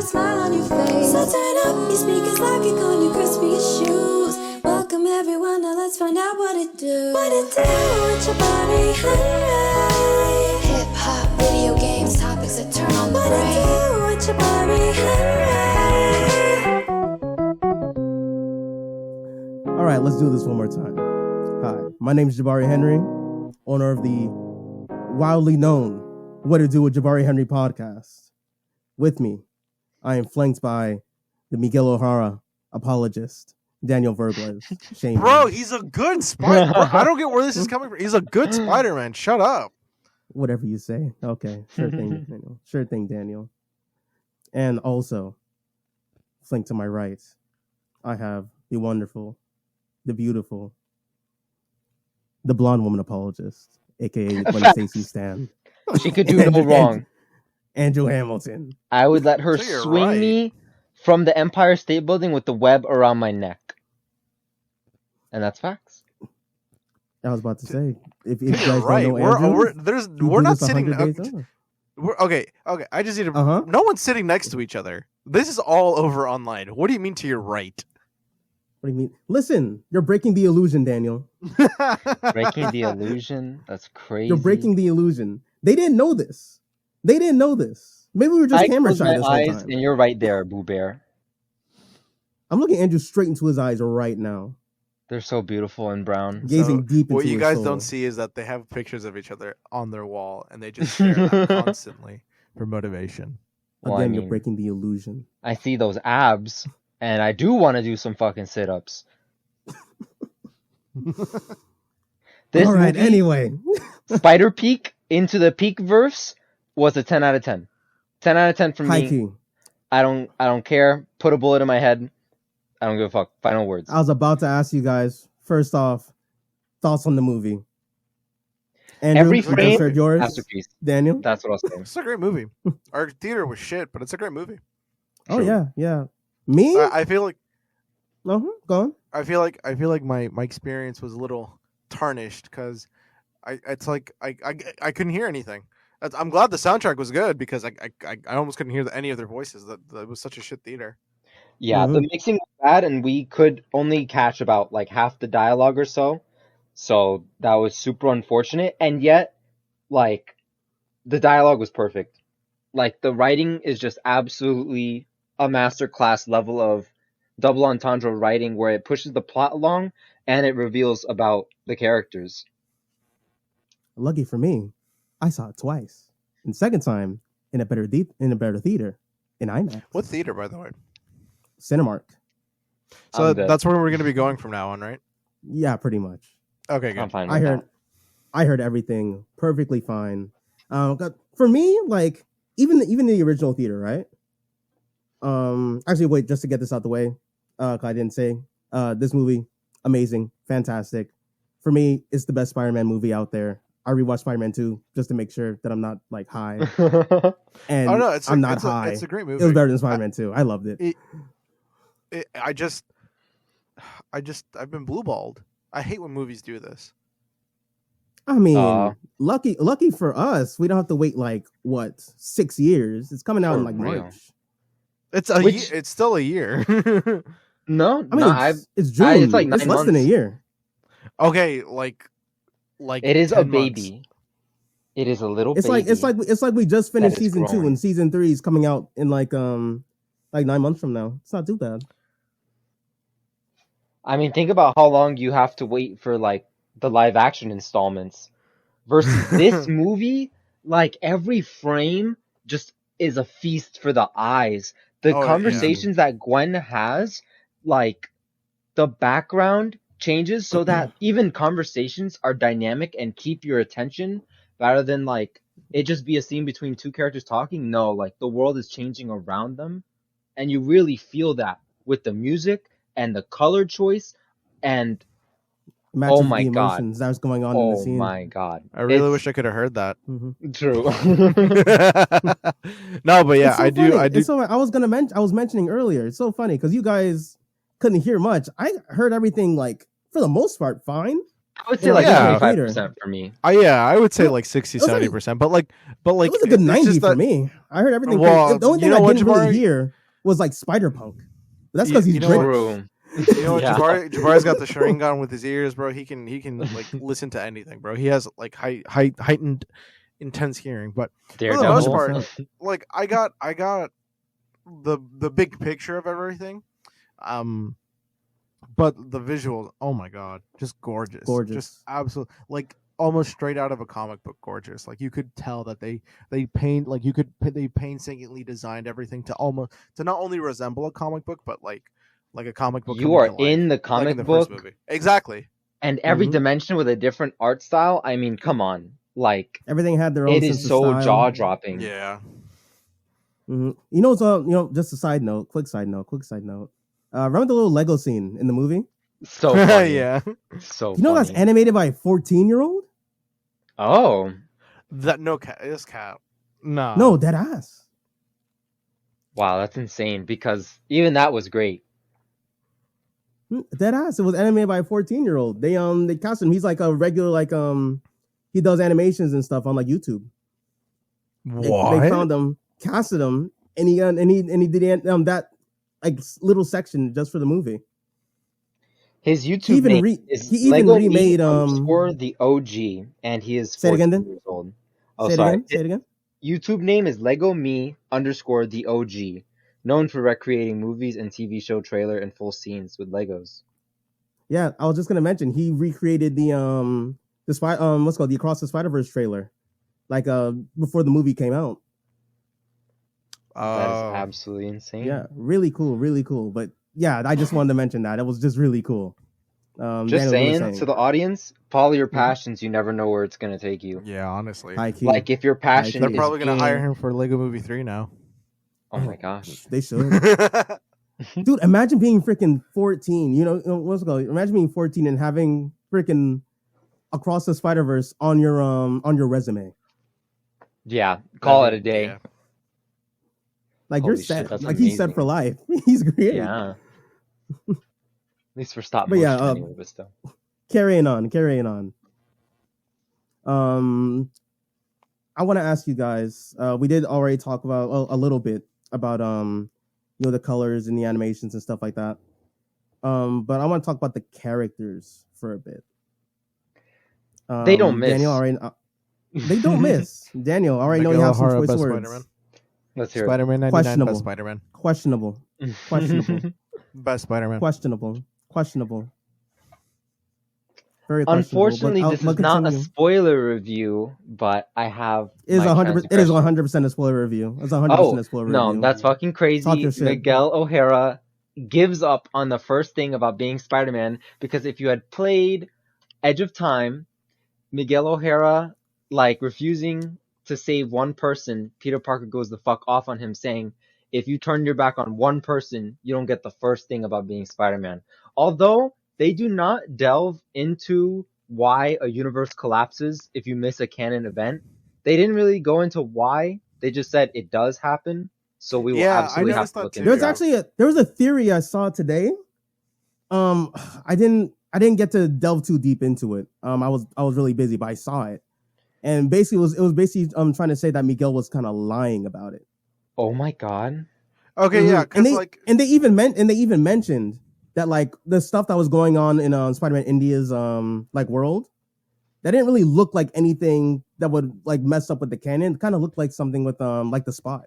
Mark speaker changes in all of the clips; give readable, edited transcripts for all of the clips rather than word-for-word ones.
Speaker 1: smile on your face. So turn up your speakers like it on your crispy shoes. Welcome everyone, now let's find out what it do. What it do with Jabari Henry? Hip hop, video games, topics that turn on the brain. What it do with Jabari Henry?
Speaker 2: All right, let's do this one more time. Hi, my name is Jabari Henry, owner of the wildly known What to Do with Jabari Henry podcast. With me, I am flanked by the Miguel O'Hara apologist, Daniel Vergles. Shame.
Speaker 3: Bro, he's a good Spider. I don't get where this is coming from. He's a good Spider-Man. Shut up.
Speaker 2: Whatever you say. Okay, sure thing, Daniel. Sure thing, Daniel. And also, flanked to my right, I have the wonderful, the beautiful, the blonde woman apologist, aka Gwen Stacy Stan.
Speaker 4: She could do no wrong.
Speaker 2: Andrew Hamilton.
Speaker 4: I would let her
Speaker 3: So you're
Speaker 4: swing
Speaker 3: right.
Speaker 4: me from the Empire State Building with the web around my neck. And that's facts.
Speaker 2: I was about to say, if you guys
Speaker 3: You're right.
Speaker 2: don't know Andrew,
Speaker 3: We're not sitting.
Speaker 2: Okay.
Speaker 3: Okay. I just need to.
Speaker 2: Uh-huh.
Speaker 3: No one's sitting next to each other. This is all over online. What do you mean to your right?
Speaker 2: What do you mean? Listen, you're breaking the illusion, Daniel.
Speaker 4: Breaking the illusion. That's crazy.
Speaker 2: You're breaking the illusion. They didn't know this. Maybe we were just
Speaker 4: I
Speaker 2: camera
Speaker 4: close
Speaker 2: shy
Speaker 4: my
Speaker 2: this whole
Speaker 4: eyes,
Speaker 2: time.
Speaker 4: and you're right there, Boo Bear.
Speaker 2: I'm looking Andrew straight into his eyes right now,
Speaker 4: They're so beautiful and brown.
Speaker 2: gazing deep into
Speaker 3: What you
Speaker 2: his
Speaker 3: guys
Speaker 2: soul.
Speaker 3: don't see is that they have pictures of each other on their wall, and they just share them constantly for motivation.
Speaker 4: Well,
Speaker 2: Again,
Speaker 4: I
Speaker 2: you're
Speaker 4: mean,
Speaker 2: breaking the illusion.
Speaker 4: I see those abs, and I do want to do some fucking sit-ups. This
Speaker 2: All right,
Speaker 4: movie,
Speaker 2: anyway.
Speaker 4: Spider Peak Into the Peak verse was a 10 out of 10. 10 out of 10 from
Speaker 2: High
Speaker 4: me.
Speaker 2: key.
Speaker 4: I don't care. Put a bullet in my head. I don't give a fuck. Final words.
Speaker 2: I was about to ask you guys, first off, thoughts on the movie. Andrew,
Speaker 4: Every
Speaker 2: you just
Speaker 4: frame,
Speaker 2: heard yours.
Speaker 4: masterpiece.
Speaker 2: Daniel?
Speaker 4: That's what I was saying.
Speaker 3: It's a great movie. Our theater was shit, but it's a great movie.
Speaker 2: Oh, yeah. Me?
Speaker 3: I feel like
Speaker 2: Uh-huh. Go on.
Speaker 3: I feel like my experience was a little tarnished because I couldn't hear anything. I'm glad the soundtrack was good because I almost couldn't hear any of their voices. That was such a shit theater.
Speaker 4: Yeah, the mixing was bad, and we could only catch about like half the dialogue or so. So that was super unfortunate. And yet, like, the dialogue was perfect. Like, the writing is just absolutely a masterclass level of double entendre writing where it pushes the plot along and it reveals about the characters.
Speaker 2: Lucky for me, I saw it twice. And second time in a better theater in IMAX.
Speaker 3: What theater, by the way?
Speaker 2: Cinemark.
Speaker 3: So
Speaker 4: I'm good.
Speaker 3: that's where we're going to be going from now on, right?
Speaker 2: Yeah, pretty much.
Speaker 3: Okay,
Speaker 4: I'm
Speaker 3: good.
Speaker 4: fine with that.
Speaker 2: I heard everything perfectly fine. For me, like even the original theater, right? Actually, wait, just to get this out the way, 'cause I didn't say this movie, amazing, fantastic. For me, it's the best Spider-Man movie out there. I rewatched Spider-Man 2 just to make sure that I'm not like high, and
Speaker 3: Oh no,
Speaker 2: I'm not high.
Speaker 3: It's a great movie.
Speaker 2: It was better than Spider-Man 2. I loved it.
Speaker 3: I've been blue-balled. I hate when movies do this.
Speaker 2: I mean, lucky for us, we don't have to wait like 6 years. It's coming out
Speaker 4: For
Speaker 2: in like
Speaker 4: real.
Speaker 2: March.
Speaker 3: It's it's still a year.
Speaker 4: No,
Speaker 2: I mean, it's June.
Speaker 4: it's like 9
Speaker 2: less than a
Speaker 4: months.
Speaker 2: year.
Speaker 3: Okay, like
Speaker 4: It is a
Speaker 3: 10
Speaker 4: baby.
Speaker 3: months.
Speaker 4: It is a little
Speaker 2: It's
Speaker 4: baby.
Speaker 2: it's like we just finished
Speaker 4: That is
Speaker 2: season 2
Speaker 4: growing.
Speaker 2: and season 3 is coming out in like 9 months from now. It's not too bad.
Speaker 4: I mean, think about how long you have to wait for like the live action installments versus this movie. Like every frame just is a feast for the eyes. The
Speaker 3: Oh, yeah.
Speaker 4: conversations that Gwen has, like the background changes so that even conversations are dynamic and keep your attention rather than like it just be a scene between two characters talking. No, like the world is changing around them, and you really feel that with the music and the color choice and
Speaker 2: Matches
Speaker 4: my
Speaker 2: the
Speaker 4: God.
Speaker 2: emotions that was going on in the
Speaker 4: oh
Speaker 2: scene.
Speaker 4: my god.
Speaker 3: I really
Speaker 4: It's
Speaker 3: wish I could have heard that.
Speaker 2: Mhm.
Speaker 4: true.
Speaker 3: No, but yeah,
Speaker 2: It's so
Speaker 3: I do.
Speaker 2: funny.
Speaker 3: I do.
Speaker 2: It's so, I was mentioning earlier. It's so funny because you guys couldn't hear much. I heard everything like for the most part fine.
Speaker 4: I would say
Speaker 2: in,
Speaker 4: like
Speaker 3: Yeah.
Speaker 4: 25% for me.
Speaker 3: I would say
Speaker 2: Well,
Speaker 3: like 60,
Speaker 2: it was like-
Speaker 3: 70%. But like
Speaker 2: it was a good
Speaker 3: it's
Speaker 2: 90
Speaker 3: just
Speaker 2: for
Speaker 3: that-
Speaker 2: me. I heard everything.
Speaker 3: Well,
Speaker 2: The only
Speaker 3: you
Speaker 2: thing
Speaker 3: know
Speaker 2: I
Speaker 3: what,
Speaker 2: didn't really
Speaker 3: Jabari?
Speaker 2: hear was like Spider-Punk. But that's
Speaker 3: You-
Speaker 2: because he's
Speaker 3: you know what?
Speaker 2: British.
Speaker 4: True.
Speaker 3: You know what?
Speaker 4: Yeah.
Speaker 3: Jabari's got the Sharingan with his ears, bro. He can like listen to anything, bro. He has like heightened intense hearing. But for the most
Speaker 4: Daredevil.
Speaker 3: part, like I got the big picture of everything. But the visuals, oh my god, just gorgeous.
Speaker 2: Gorgeous.
Speaker 3: Just absolute, like almost straight out of a comic book gorgeous. Like you could tell that they paint, like they painstakingly designed everything to not only resemble a comic book, but like a comic book.
Speaker 4: You
Speaker 3: coming
Speaker 4: are
Speaker 3: to life,
Speaker 4: in the
Speaker 3: like
Speaker 4: comic
Speaker 3: in the first
Speaker 4: book,
Speaker 3: movie. Exactly.
Speaker 4: and every
Speaker 2: Mhm.
Speaker 4: dimension with a different art style. I mean, come on, like
Speaker 2: Everything had their own
Speaker 4: it
Speaker 2: sense
Speaker 4: is
Speaker 2: of
Speaker 4: so
Speaker 2: style.
Speaker 4: jaw dropping.
Speaker 3: Yeah.
Speaker 2: You know, it's just a side note, quick side note. Remember the little Lego scene in the movie?
Speaker 4: So funny.
Speaker 3: Yeah.
Speaker 4: So
Speaker 2: You know that's
Speaker 4: funny.
Speaker 2: animated by a 14-year-old?
Speaker 4: Oh,
Speaker 3: That no cat is cat. No.
Speaker 2: No, dead ass.
Speaker 4: wow, that's insane. Because even that was great.
Speaker 2: Dead ass. It was animated by a 14-year-old. They cast him. He's like a regular he does animations and stuff on like YouTube. They found him, casted him, and he did that like little section just for the movie.
Speaker 4: His
Speaker 2: He
Speaker 4: YouTube
Speaker 2: even
Speaker 4: name is
Speaker 2: he even
Speaker 4: Lego
Speaker 2: remade
Speaker 4: underscore the OG, and he is
Speaker 2: Say it
Speaker 4: 14
Speaker 2: again, then?
Speaker 4: years old. Oh,
Speaker 2: Say it
Speaker 4: sorry.
Speaker 2: again. Say it again.
Speaker 4: YouTube name is Lego Me underscore the OG, known for recreating movies and TV show trailer and full scenes with Legos.
Speaker 2: Yeah, I was just gonna mention he recreated the what's called the Across the Spiderverse trailer, like before the movie came out.
Speaker 4: That is absolutely insane.
Speaker 2: Yeah, really cool. But yeah, I just wanted to mention that. It was just really cool.
Speaker 4: Just
Speaker 2: Daniel, you were
Speaker 4: saying to the audience, follow your
Speaker 2: Mhm.
Speaker 4: passions. You never know where it's gonna take you.
Speaker 3: Yeah, honestly.
Speaker 2: high key.
Speaker 4: Like if your passion
Speaker 3: They're
Speaker 4: is
Speaker 3: probably gonna
Speaker 4: being...
Speaker 3: hire him for Lego Movie 3 now.
Speaker 4: Oh my gosh.
Speaker 2: They should. Dude, imagine being freaking 14. You know what's it called? Imagine being 14 and having freaking Across the Spider-Verse on your resume.
Speaker 4: Yeah, call it a day.
Speaker 3: Yeah.
Speaker 2: Like
Speaker 4: Holy
Speaker 2: you're
Speaker 4: shit,
Speaker 2: set.
Speaker 4: that's
Speaker 2: Like he's set
Speaker 4: amazing.
Speaker 2: for life. He's great.
Speaker 4: Yeah. At least for stop
Speaker 2: But
Speaker 4: motion
Speaker 2: yeah,
Speaker 4: anyway, but still.
Speaker 2: Carrying on. I want to ask you guys. We did already talk about a little bit about the colors and the animations and stuff like that. But I want to talk about the characters for a bit.
Speaker 4: They don't miss.
Speaker 2: Daniel already. They don't miss. Daniel already know you
Speaker 3: Miguel
Speaker 2: have some
Speaker 3: O'Hara,
Speaker 2: choice
Speaker 3: best
Speaker 2: words.
Speaker 3: Spider-Man.
Speaker 4: Let's hear it.
Speaker 3: Spider-Man 99,
Speaker 2: Questionable.
Speaker 3: best Spider-Man.
Speaker 2: Questionable.
Speaker 3: Best Spider-Man.
Speaker 2: Questionable. Very questionable.
Speaker 4: Unfortunately,
Speaker 2: but
Speaker 4: this
Speaker 2: I'll
Speaker 4: is not a
Speaker 2: continue.
Speaker 4: spoiler review, but I have.
Speaker 2: It is
Speaker 4: my
Speaker 2: 100%. It is
Speaker 4: transgression.
Speaker 2: 100% a spoiler review. It's 100%
Speaker 4: Oh
Speaker 2: a spoiler
Speaker 4: no,
Speaker 2: review.
Speaker 4: that's fucking
Speaker 2: Talk
Speaker 4: crazy.
Speaker 2: your shit.
Speaker 4: Miguel O'Hara gives up on the first thing about being Spider-Man because if you had played Edge of Time, Miguel O'Hara refusing to save one person, Peter Parker goes the fuck off on him, saying, if you turn your back on one person, you don't get the first thing about being Spider-Man. Although they do not delve into why a universe collapses if you miss a canon event, they didn't really go into why. They just said it does happen, so we will
Speaker 3: Yeah, I
Speaker 4: absolutely have
Speaker 3: noticed
Speaker 4: to
Speaker 3: that
Speaker 4: look
Speaker 3: too.
Speaker 4: into
Speaker 2: There's
Speaker 4: it.
Speaker 2: actually there was a theory I saw today. I didn't get to delve too deep into it. I was really busy, but I saw it, and basically it was basically trying to say that Miguel was kind of lying about it.
Speaker 4: Oh my god.
Speaker 3: Okay, yeah,
Speaker 2: and
Speaker 3: because
Speaker 2: they even mentioned that like the stuff that was going on in Spider-Man India's world, that didn't really look like anything that would like mess up with the canon. It kind of looked like something with like the Spot.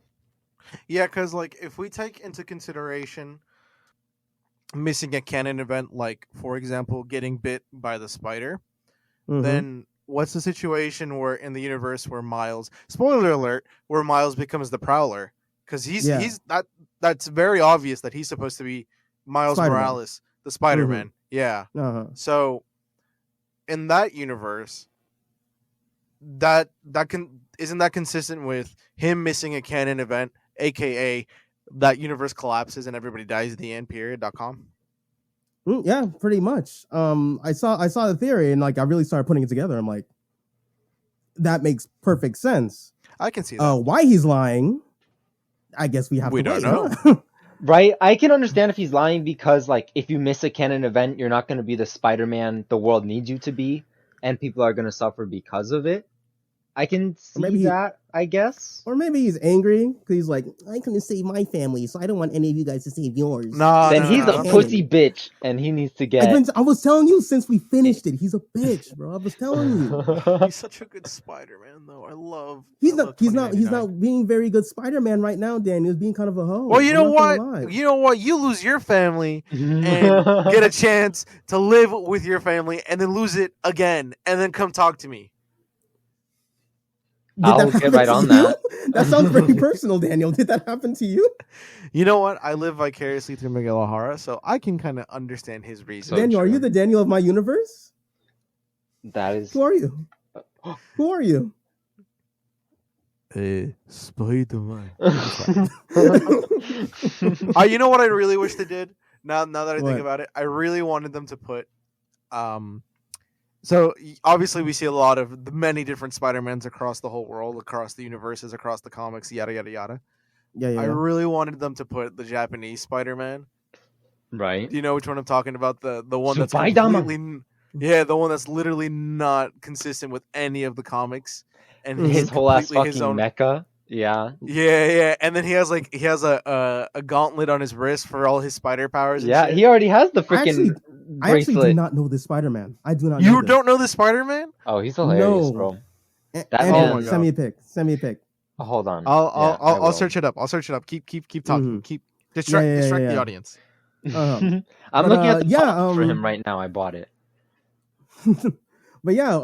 Speaker 3: yeah, because if we take into consideration missing a canon event, like for example getting bit by the spider,
Speaker 2: Mhm.
Speaker 3: then what's the situation where in the universe where Miles, spoiler alert, where Miles becomes the Prowler? Because he's that's very obvious that he's supposed to be Miles
Speaker 2: Spider-Man.
Speaker 3: Morales, the Spider-Man. Yeah.
Speaker 2: Uh-huh.
Speaker 3: So in that universe, that can isn't that consistent with him missing a canon event, aka that universe collapses and everybody dies at the end. .com.
Speaker 2: Yeah, pretty much. I saw the theory and like I really started putting it together. I'm like, that makes perfect sense.
Speaker 3: I can see that.
Speaker 2: Why he's lying? I guess we have
Speaker 3: We
Speaker 2: to
Speaker 3: don't
Speaker 2: wait.
Speaker 3: know.
Speaker 2: Huh?
Speaker 4: Right? I can understand if he's lying because, if you miss a canon event, you're not going to be the Spider-Man the world needs you to be. and people are gonna suffer because of it. I can
Speaker 2: maybe
Speaker 4: see that, I guess.
Speaker 2: Or maybe he's angry because he's like, I couldn't save my family, so I don't want any of you guys to save yours.
Speaker 3: No,
Speaker 4: Then
Speaker 3: no,
Speaker 4: he's
Speaker 3: no,
Speaker 4: a
Speaker 3: no.
Speaker 4: pussy bitch, and he needs to get.
Speaker 2: I was telling you since we finished it, he's a bitch, bro. I was telling you.
Speaker 3: He's such a good Spider-Man, though. I love.
Speaker 2: He's
Speaker 3: I
Speaker 2: not.
Speaker 3: love
Speaker 2: He's not. He's
Speaker 3: 2099.
Speaker 2: not being very good Spider-Man right now. Daniel's being kind of a hoe.
Speaker 3: Well, you
Speaker 2: I'm
Speaker 3: know
Speaker 2: not gonna
Speaker 3: what?
Speaker 2: lie.
Speaker 3: You know what? You lose your family and get a chance to live with your family, and then lose it again, and then come talk to me.
Speaker 2: Did
Speaker 4: I'll
Speaker 2: that
Speaker 4: get
Speaker 2: happen
Speaker 4: right
Speaker 2: to
Speaker 4: on
Speaker 2: you?
Speaker 4: that.
Speaker 2: That sounds very personal, Daniel. Did that happen to you?
Speaker 3: You know what? I live vicariously through Miguel O'Hara, so I can kind of understand his reason.
Speaker 2: Daniel, are
Speaker 4: true.
Speaker 2: you the Daniel of my universe?
Speaker 4: That is.
Speaker 2: Who are you? Who are you?
Speaker 3: Hey, Spider-Man. You know what I really wish they did? Now that I
Speaker 2: What?
Speaker 3: think about it, I really wanted them to put so obviously we see a lot of the many different Spider-Mans across the whole world, across the universes, across the comics, yada yada yada.
Speaker 2: Yeah.
Speaker 3: I really wanted them to put the Japanese Spider-Man.
Speaker 4: Right.
Speaker 3: Do you know which one I'm talking about? The one that's
Speaker 4: Spider-Man.
Speaker 3: completely the one that's literally not consistent with any of the comics, and
Speaker 2: Mhm.
Speaker 3: he's
Speaker 4: His whole ass
Speaker 3: completely
Speaker 4: fucking
Speaker 3: his own.
Speaker 4: mecha. Yeah.
Speaker 3: Yeah, and then he has a gauntlet on his wrist for all his spider powers. And
Speaker 4: Yeah,
Speaker 3: shit.
Speaker 4: he already has the
Speaker 2: I actually
Speaker 4: freaking
Speaker 2: I actually do
Speaker 4: bracelet.
Speaker 2: not know this Spider-Man. I do not know
Speaker 3: You
Speaker 2: this.
Speaker 3: don't know the Spider-Man?
Speaker 4: Oh, he's hilarious,
Speaker 2: No.
Speaker 4: bro. That
Speaker 2: Andrew,
Speaker 4: man-
Speaker 3: Oh my God.
Speaker 2: send me a pic. Send me a pic.
Speaker 4: Oh, hold on.
Speaker 3: I'll
Speaker 4: will.
Speaker 3: search it up. I'll search it up. Keep talking.
Speaker 2: Mhm.
Speaker 3: Keep distract
Speaker 2: Yeah.
Speaker 3: the audience.
Speaker 2: Uh-huh.
Speaker 4: I'm
Speaker 2: But,
Speaker 4: looking at the
Speaker 2: yeah,
Speaker 4: box for him right now. I bought it.
Speaker 2: But yeah,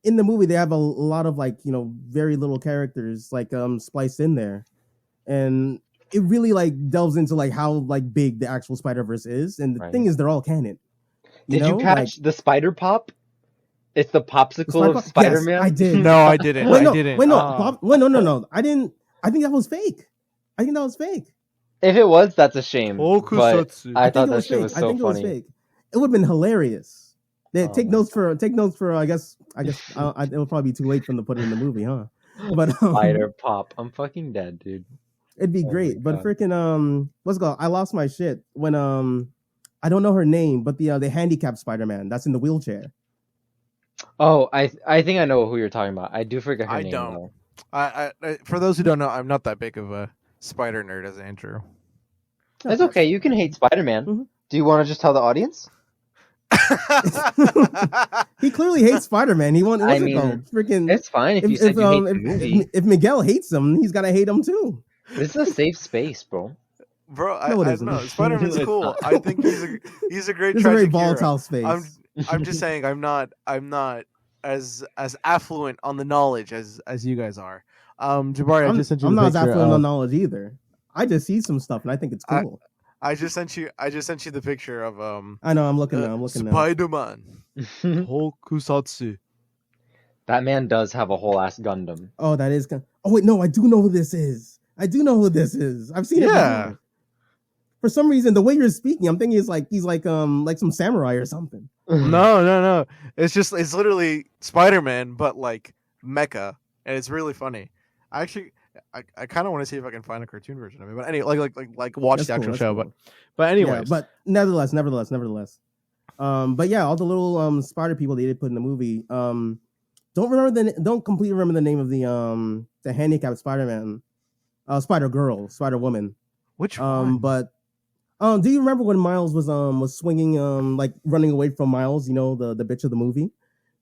Speaker 2: in the movie they have a lot of like, very little characters like spliced in there. And it really like delves into like how like big the actual Spider-Verse is. And the
Speaker 4: Right.
Speaker 2: thing is they're all canon.
Speaker 4: Did you catch the spider pop? It's the popsicle of
Speaker 2: Yes,
Speaker 4: Spider-Man.
Speaker 2: I did.
Speaker 3: No, I didn't.
Speaker 2: Wait, no,
Speaker 3: I didn't.
Speaker 2: wait, no,
Speaker 3: Ah.
Speaker 2: Bob, wait, no. I didn't. I think that was fake. I think that was fake.
Speaker 4: If it was, that's a shame. But
Speaker 3: Tokusatsu.
Speaker 4: I
Speaker 2: think
Speaker 4: thought
Speaker 2: it
Speaker 4: that
Speaker 2: was
Speaker 4: shit
Speaker 2: fake.
Speaker 4: was
Speaker 2: I
Speaker 4: so
Speaker 2: think it was
Speaker 4: funny.
Speaker 2: fake. It would have been hilarious. They
Speaker 4: Oh
Speaker 2: take
Speaker 4: my
Speaker 2: notes for. I guess it would probably be too late for them to put it in the movie, huh? But
Speaker 4: Spider pop. I'm fucking dead, dude.
Speaker 2: it'd be
Speaker 4: Oh my
Speaker 2: great. But
Speaker 4: God.
Speaker 2: freaking what's it called? I lost my shit when I don't know her name, but the handicapped Spider-Man that's in the wheelchair.
Speaker 4: Oh, I think I know who you're talking about. I do forget her
Speaker 3: I
Speaker 4: name
Speaker 3: don't.
Speaker 4: though.
Speaker 3: I for those who don't know, I'm not that big of a spider nerd as Andrew.
Speaker 4: It's okay. You can hate Spider-Man.
Speaker 2: Mhm.
Speaker 4: Do you want to just tell the audience?
Speaker 2: He clearly hates Spider-Man. He wants
Speaker 4: I
Speaker 2: what's it
Speaker 4: mean,
Speaker 2: called? Freaking.
Speaker 4: It's fine if you said you hate the movie.
Speaker 2: If Miguel hates him, he's gotta hate him too.
Speaker 4: This is a safe space, bro.
Speaker 3: Bro,
Speaker 2: No, it
Speaker 3: I
Speaker 2: isn't.
Speaker 3: know Spider-Man's
Speaker 4: It's
Speaker 3: cool.
Speaker 4: not.
Speaker 3: I think he's a great
Speaker 2: It's a very
Speaker 3: tragic hero.
Speaker 2: volatile space.
Speaker 3: I'm just saying I'm not as affluent on the knowledge as you guys are. Jabari, I just sent you
Speaker 2: I'm
Speaker 3: the
Speaker 2: not as
Speaker 3: picture
Speaker 2: affluent on
Speaker 3: of-
Speaker 2: knowledge either. I just see some stuff and I think it's cool.
Speaker 3: I just sent you the picture of
Speaker 2: I know. I'm looking now.
Speaker 3: Spider-Man Tokusatsu.
Speaker 4: That man does have a whole ass Gundam.
Speaker 2: Oh, that is. Oh wait, no. I do know who this is. I've seen it
Speaker 3: Yeah.
Speaker 2: before. For some reason, the way you're speaking, I'm thinking he's like some samurai or something.
Speaker 3: No. It's literally Spider-Man, but like mecha, and it's really funny. I kind of want to see if I can find a cartoon version of it. But anyway, like watch
Speaker 2: That's
Speaker 3: the actual
Speaker 2: cool,
Speaker 3: show.
Speaker 2: that's cool.
Speaker 3: But anyway,
Speaker 2: Yeah, but nevertheless. But yeah, all the little spider people they did put in the movie. Don't completely remember the name of the handicapped Spider-Man, Spider-Girl, Spider-Woman.
Speaker 3: which one?
Speaker 2: But do you remember when Miles was swinging like running away from Miles? You know the bitch of the movie.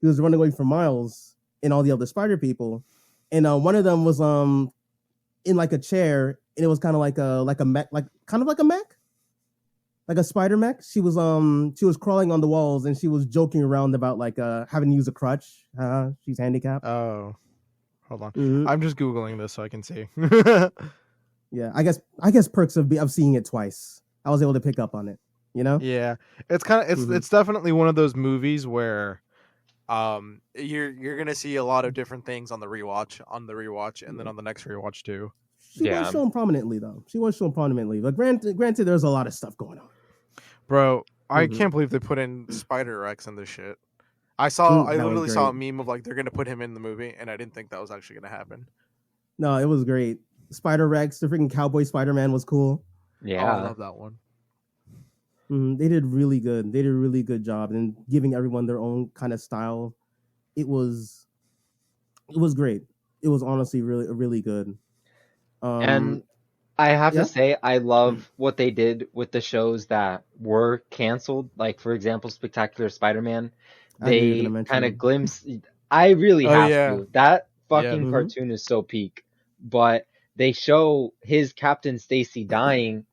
Speaker 2: He was running away from Miles and all the other spider people, and one of them was in like a chair, and it was kind of like a mech, like a mech, like a spider mech. She was crawling on the walls and she was joking around about like having to use a crutch. She's handicapped.
Speaker 3: Oh, hold on.
Speaker 2: Mhm.
Speaker 3: I'm just googling this so I can see.
Speaker 2: Yeah, I guess perks of seeing it twice. I was able to pick up on it. You know.
Speaker 3: Yeah, it's
Speaker 2: Mhm.
Speaker 3: it's definitely one of those movies where you're gonna see a lot of different things on the rewatch, and then on the next rewatch too.
Speaker 2: She
Speaker 4: Yeah.
Speaker 2: was shown prominently though. But granted, there's a lot of stuff going on.
Speaker 3: Bro, I
Speaker 2: Mhm.
Speaker 3: can't believe they put in Spider Rex in this shit. I
Speaker 2: That was
Speaker 3: literally saw a
Speaker 2: great.
Speaker 3: meme of like they're gonna put him in the movie, and I didn't think that was actually gonna happen.
Speaker 2: No, it was great. Spider Rex, the freaking cowboy Spider Man was cool.
Speaker 3: Oh, I
Speaker 4: Yeah.
Speaker 3: love that one.
Speaker 2: They did really good. They did a really good job in giving everyone their own kind of style. It was great. It was honestly really good.
Speaker 4: And I have to
Speaker 2: Yeah,
Speaker 4: say, I love what they did with the shows that were canceled. Like, for example, Spectacular Spider-Man.
Speaker 2: I knew you were gonna
Speaker 4: They kind of
Speaker 2: mention.
Speaker 4: glimpse. I really
Speaker 3: Oh
Speaker 4: have
Speaker 3: yeah,
Speaker 4: to. That
Speaker 3: yeah.
Speaker 4: fucking cartoon is so peak. But they show his Captain Stacy dying,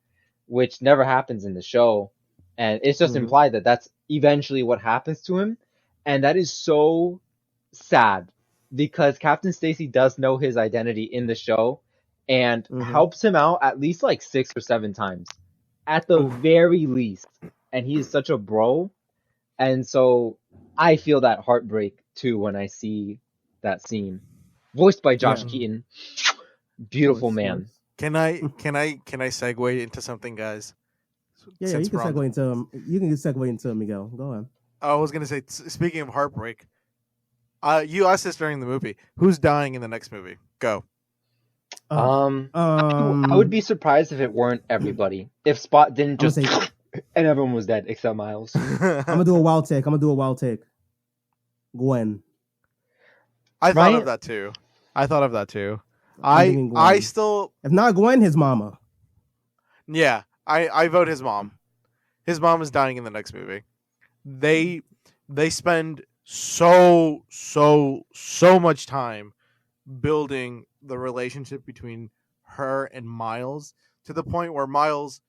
Speaker 4: which never happens in the show. And it's just
Speaker 2: Mm-hmm.
Speaker 4: implied that that's eventually what happens to him. And that is so sad because Captain Stacy does know his identity in the show and
Speaker 2: Mm-hmm.
Speaker 4: helps him out at least like 6 or 7 times at the
Speaker 3: Oof.
Speaker 4: very least. And he is such a bro. And so I feel that heartbreak too when I see that scene. Voiced by Josh
Speaker 2: Yeah,
Speaker 4: Keaton.
Speaker 2: of
Speaker 4: Beautiful
Speaker 2: course, of
Speaker 4: man.
Speaker 2: course.
Speaker 3: Can I segue into something, guys?
Speaker 2: Yeah. You
Speaker 3: Since
Speaker 2: can
Speaker 3: we're on the,
Speaker 2: segue into Miguel. Go on.
Speaker 3: I was gonna say, speaking of heartbreak, you asked this during the movie. Who's dying in the next movie? Go.
Speaker 4: I would be surprised if it weren't everybody. If Spot didn't
Speaker 2: I'm gonna
Speaker 4: just
Speaker 2: say
Speaker 4: and everyone was dead except Miles.
Speaker 2: I'm gonna do a wild take. Gwen.
Speaker 3: I thought
Speaker 4: Right?
Speaker 3: of that too.
Speaker 2: I'm thinking Gwen.
Speaker 3: I still,
Speaker 2: If not Gwen, his mama.
Speaker 3: yeah. I vote his mom. His mom is dying in the next movie. They spend so much time building the relationship between her and Miles to the point where Miles,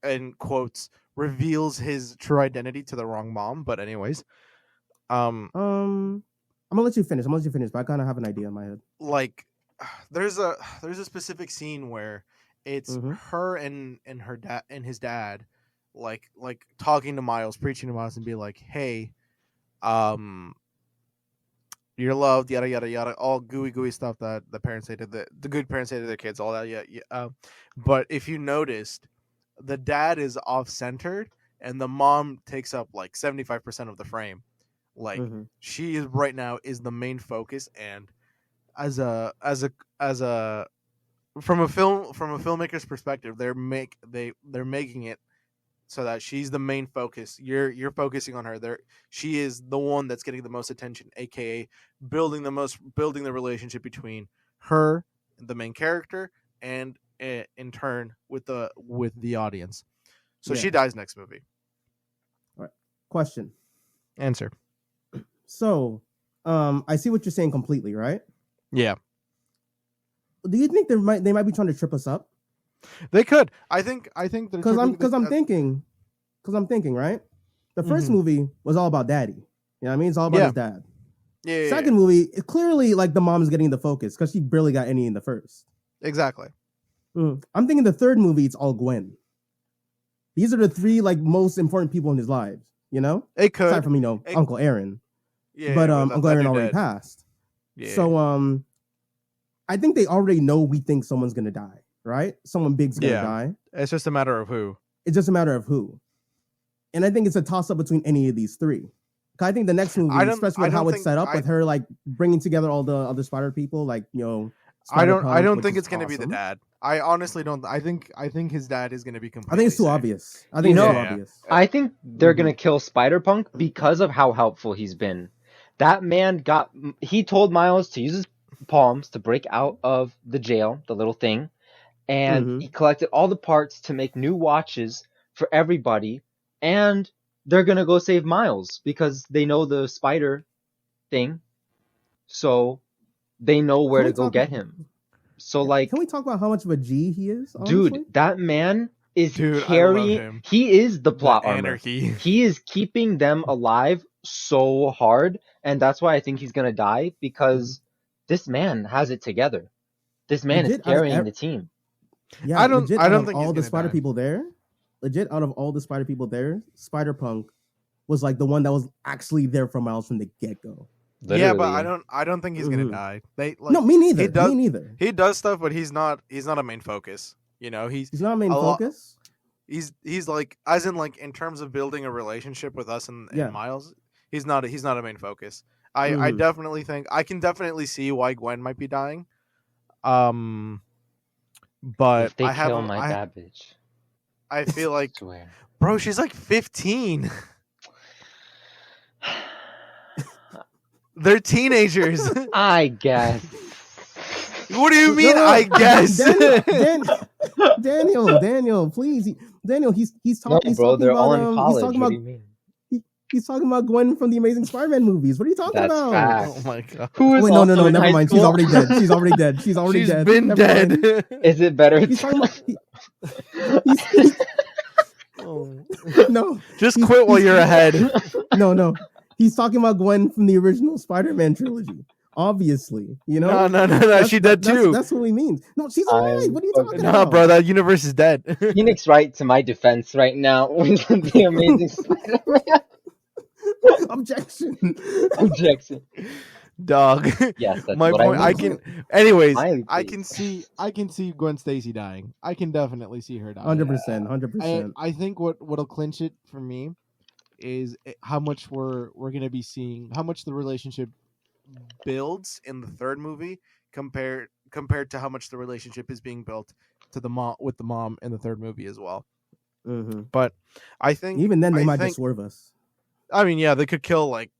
Speaker 3: in quotes, reveals his true identity to the wrong mom. But anyways,
Speaker 2: I'm gonna let you finish. But I kind of have an idea in my head.
Speaker 3: like there's a specific scene where it's
Speaker 2: Mhm.
Speaker 3: her and her dad and his dad like talking to Miles, preaching to Miles, and be like, hey, you're loved, yada yada yada, all gooey stuff that the parents say to the good parents say to their kids, all that. Yeah. But if you noticed, the dad is off centered and the mom takes up like 75% of the frame. Like
Speaker 2: Mhm.
Speaker 3: she is right now is the main focus, and as a from a filmmaker's perspective, they're making it so that she's the main focus. You're focusing on her. She is the one that's getting the most attention, aka building the relationship between her, the main character, and in turn with the audience. So
Speaker 2: Yeah.
Speaker 3: she dies next movie.
Speaker 2: All right. Question.
Speaker 3: Answer.
Speaker 2: So, I see what you're saying completely, right?
Speaker 3: Yeah,
Speaker 2: Do you think they might be trying to trip us up?
Speaker 3: they could. I think they're
Speaker 2: Because I'm
Speaker 3: tripping
Speaker 2: thinking, right? The 1st
Speaker 3: Mhm.
Speaker 2: movie was all about daddy. You know what I mean? It's all about
Speaker 3: Yeah.
Speaker 2: his dad.
Speaker 3: Yeah.
Speaker 2: Second movie, it clearly like the mom's getting the focus because she barely got any in the first.
Speaker 3: Exactly.
Speaker 2: I'm thinking the third movie, it's all Gwen. These are the three like most important people in his lives. You know,
Speaker 3: It could.
Speaker 2: aside from
Speaker 3: It-
Speaker 2: Uncle Aaron.
Speaker 3: Yeah,
Speaker 2: But
Speaker 3: that-
Speaker 2: Uncle
Speaker 3: that
Speaker 2: Aaron
Speaker 3: dude
Speaker 2: already
Speaker 3: dead.
Speaker 2: passed.
Speaker 3: Yeah.
Speaker 2: So I think they already know we think someone's gonna die, right? Someone big's gonna
Speaker 3: Yeah.
Speaker 2: die.
Speaker 3: It's just a matter of who.
Speaker 2: It's just a matter of who. And I think it's a toss up between any of these three. 'Cause I think the next movie, especially with how it's set up, with her like bringing together all the other Spider people, like
Speaker 3: I don't
Speaker 2: Spider-Punk,
Speaker 3: think
Speaker 2: which
Speaker 3: it's
Speaker 2: is
Speaker 3: gonna be the
Speaker 2: awesome.
Speaker 3: dad. I honestly don't. I think his dad is gonna be completely.
Speaker 2: I think it's too
Speaker 3: safe.
Speaker 2: obvious. I think
Speaker 4: You
Speaker 2: it's too
Speaker 4: know-
Speaker 2: obvious.
Speaker 4: I think they're
Speaker 2: Mhm.
Speaker 4: gonna kill Spider-Punk because of how helpful he's been. That man he told Miles to use his palms to break out of the jail, the little thing, and
Speaker 2: Mhm.
Speaker 4: he collected all the parts to make new watches for everybody, and they're gonna go save Miles because they know the spider thing, so they know where
Speaker 2: Can we
Speaker 4: to go
Speaker 2: talk-
Speaker 4: get him. So like,
Speaker 2: Can we talk about how much of a G he is? Honestly?
Speaker 4: dude, that man is
Speaker 3: Dude, I love
Speaker 4: carrying.
Speaker 3: him.
Speaker 4: He is the plot
Speaker 3: The
Speaker 4: armor.
Speaker 3: anarchy.
Speaker 4: He is keeping them alive so hard, and that's why I think he's gonna die because this man has it together. This man
Speaker 2: Legit,
Speaker 4: is carrying the team.
Speaker 2: Yeah,
Speaker 3: I don't-
Speaker 2: legit,
Speaker 3: I
Speaker 2: out
Speaker 3: don't
Speaker 2: of
Speaker 3: think
Speaker 2: all
Speaker 3: he's
Speaker 2: the
Speaker 3: gonna
Speaker 2: Spider
Speaker 3: die.
Speaker 2: people there, Spider-Punk was like the one that was actually there for Miles from the get-go.
Speaker 3: Yeah, but
Speaker 4: Literally.
Speaker 3: I don't think he's gonna
Speaker 2: Mhm.
Speaker 3: die. They like
Speaker 2: No, me neither.
Speaker 3: he does-
Speaker 2: Me neither.
Speaker 3: he does stuff, but he's not a main focus. You know, he's
Speaker 2: He's not main
Speaker 3: a lot-
Speaker 2: focus.
Speaker 3: he's like, as in like in terms of building a relationship with us and
Speaker 2: Yeah.
Speaker 3: Miles, he's not a main focus. I
Speaker 2: Mhm.
Speaker 3: definitely think I can definitely see why Gwen might be dying. But
Speaker 4: If they
Speaker 3: I have
Speaker 4: kill my bad bitch.
Speaker 3: I feel like,
Speaker 4: Swear.
Speaker 3: bro, she's like 15. They're teenagers.
Speaker 4: I guess.
Speaker 3: What do you mean?
Speaker 2: No,
Speaker 3: I guess.
Speaker 2: Daniel, please, Daniel. He's
Speaker 4: No,
Speaker 2: talking. He's
Speaker 4: bro,
Speaker 2: talking
Speaker 4: they're
Speaker 2: about
Speaker 4: all in
Speaker 2: he's
Speaker 4: college.
Speaker 2: talking
Speaker 4: What
Speaker 2: about
Speaker 4: do you mean?
Speaker 2: he's talking about Gwen from the Amazing Spider-Man movies. What are you talking
Speaker 4: That's
Speaker 2: about?
Speaker 4: fact.
Speaker 3: Oh my god.
Speaker 4: Who is
Speaker 2: Wait, no,
Speaker 4: also in
Speaker 2: never
Speaker 4: high
Speaker 2: mind.
Speaker 4: school?
Speaker 2: She's already dead. She's already dead. She's already
Speaker 3: She's
Speaker 2: dead.
Speaker 3: been
Speaker 2: Never mind.
Speaker 3: dead.
Speaker 4: Is it better?
Speaker 2: He's talking about. He's,
Speaker 3: Oh.
Speaker 2: no,
Speaker 3: Just
Speaker 2: he's-
Speaker 3: quit while
Speaker 2: he's-
Speaker 3: you're ahead.
Speaker 2: no. He's talking about Gwen from the original Spider-Man trilogy. Obviously, you know.
Speaker 3: No. She dead too.
Speaker 2: That's what he means. No, she's alive. What are you talking
Speaker 3: No,
Speaker 2: about?
Speaker 3: bro, that universe is dead.
Speaker 4: Phoenix Wright to my defense right now with the Amazing Spider-Man
Speaker 2: Objection.
Speaker 4: objection.
Speaker 3: Dog.
Speaker 4: Yes, that's
Speaker 3: My
Speaker 4: what
Speaker 3: point.
Speaker 4: I
Speaker 3: I
Speaker 4: mean.
Speaker 3: can. Anyways,
Speaker 4: Smiley
Speaker 3: I
Speaker 4: face.
Speaker 3: can see Gwen Stacy dying. I can definitely see her dying.
Speaker 2: 100%. 100%.
Speaker 3: I think what'll clinch it for me is how much we're gonna be seeing, how much the relationship builds in the third movie compared to how much the relationship is being built to the mom with the mom in the third movie as well.
Speaker 2: Mm-hmm.
Speaker 3: But I think
Speaker 2: Even then, they
Speaker 3: I
Speaker 2: might
Speaker 3: think-
Speaker 2: just swerve us.
Speaker 3: I mean, yeah, they could kill like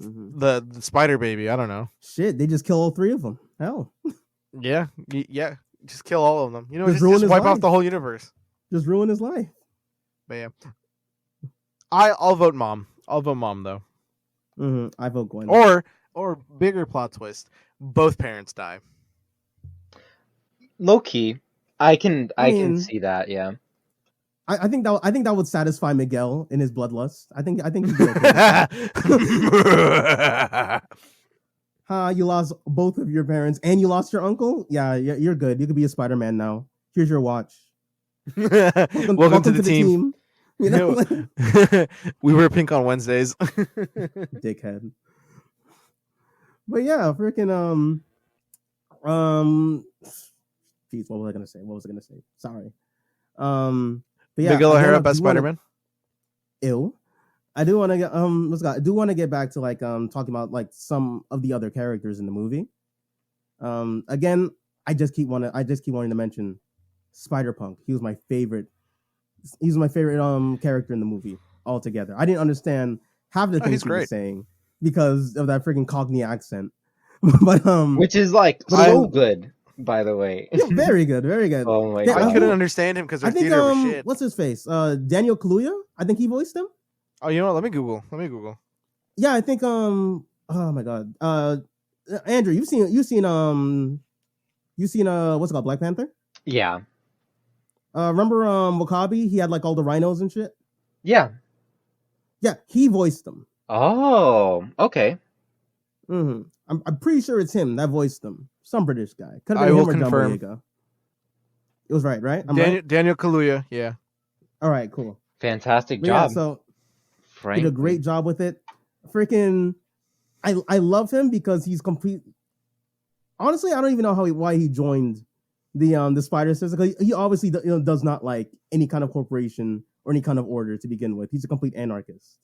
Speaker 2: Mm-hmm.
Speaker 3: the spider baby. I don't know.
Speaker 2: Shit, they just kill all three of them. Hell,
Speaker 3: Yeah, yeah, just kill all of them. You know,
Speaker 2: Just
Speaker 3: just,
Speaker 2: ruin
Speaker 3: just
Speaker 2: his
Speaker 3: wipe off
Speaker 2: life.
Speaker 3: the whole universe.
Speaker 2: just ruin his life.
Speaker 3: But yeah, I'll vote mom. I'll vote mom though.
Speaker 2: Mm-hmm. I vote Gwen.
Speaker 3: Or bigger plot twist, both parents die.
Speaker 4: Low key, I can
Speaker 2: mean-
Speaker 4: see that. Yeah.
Speaker 2: I think that would satisfy Miguel in his bloodlust. I think he'd be okay. You lost both of your parents and you lost your uncle. Yeah, you're good. You could be a Spider-Man now. Here's your watch.
Speaker 3: Welcome to the team.
Speaker 2: You know,
Speaker 3: We wear pink on Wednesdays.
Speaker 2: dickhead. But yeah, freaking geez, what was I gonna say? Sorry. But yeah,
Speaker 3: Miguel
Speaker 2: again,
Speaker 3: O'Hara,
Speaker 2: I
Speaker 3: best
Speaker 2: do wanna-
Speaker 3: Spider-Man.
Speaker 2: Ew. I do want to get I do want to get back to like talking about like some of the other characters in the movie. Again, I just keep wanting to mention Spider-Punk. He was my favorite character in the movie altogether. I didn't understand half the things
Speaker 3: he's
Speaker 2: he was
Speaker 3: great.
Speaker 2: saying because of that freaking Cockney accent. But
Speaker 4: Which is like
Speaker 2: But
Speaker 4: so
Speaker 2: I-
Speaker 4: good, by the way.
Speaker 2: very good, very good.
Speaker 4: Oh my
Speaker 2: Yeah,
Speaker 3: I
Speaker 4: god.
Speaker 3: couldn't understand him because
Speaker 2: I
Speaker 3: their
Speaker 2: think
Speaker 3: theater was shit.
Speaker 2: what's his face? Daniel Kaluuya. I think he voiced him.
Speaker 3: Oh, you know what? Let me Google.
Speaker 2: Yeah, I think oh my god. Andrew, you've seen what's it called, Black Panther?
Speaker 4: Yeah.
Speaker 2: Remember Wakabi? He had like all the rhinos and shit.
Speaker 4: Yeah.
Speaker 2: Yeah, he voiced them.
Speaker 4: Oh, okay.
Speaker 2: Mm-hmm. I'm pretty sure it's him that voiced them. Some British guy. Could
Speaker 3: I
Speaker 2: have been
Speaker 3: will
Speaker 2: him or John
Speaker 3: confirm.
Speaker 2: Boyega. It was right? I'm right?
Speaker 3: Daniel Kaluuya. Yeah.
Speaker 2: All right, cool.
Speaker 4: Fantastic
Speaker 2: But yeah,
Speaker 4: job.
Speaker 2: so he
Speaker 4: Frank.
Speaker 2: did a great job with it. Freaking, I love him because he's complete. Honestly, I don't even know why he joined the Spider System. 'Cause he obviously does not like any kind of corporation or any kind of order to begin with. He's a complete anarchist.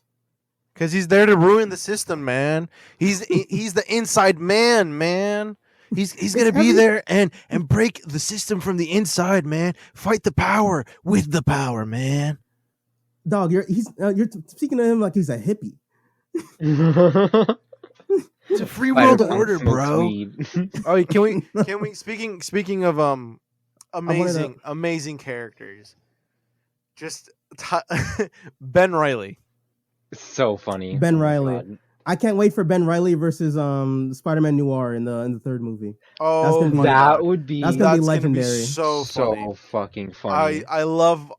Speaker 3: Because he's there to ruin the system, man. He's the inside man. He's gonna be there and break the system from the inside, man. Fight the power with the power, man.
Speaker 2: Dog, you're speaking to him like he's a hippie.
Speaker 3: It's a free world
Speaker 4: Spider-Man
Speaker 3: order,
Speaker 4: smokes
Speaker 3: bro.
Speaker 4: weed.
Speaker 3: Oh, can we speaking of
Speaker 2: wanted
Speaker 3: amazing characters. Just Ben Reilly.
Speaker 4: So funny.
Speaker 2: Ben
Speaker 4: Oh my
Speaker 2: Reilly.
Speaker 4: God.
Speaker 2: I can't wait for Ben Reilly versus Spider-Man Noir in the third movie.
Speaker 3: Oh,
Speaker 2: gonna be-
Speaker 3: my
Speaker 4: That
Speaker 3: God.
Speaker 4: would be
Speaker 2: That's gonna be
Speaker 3: That's
Speaker 2: legendary.
Speaker 3: so funny.
Speaker 4: so fucking funny.
Speaker 3: I love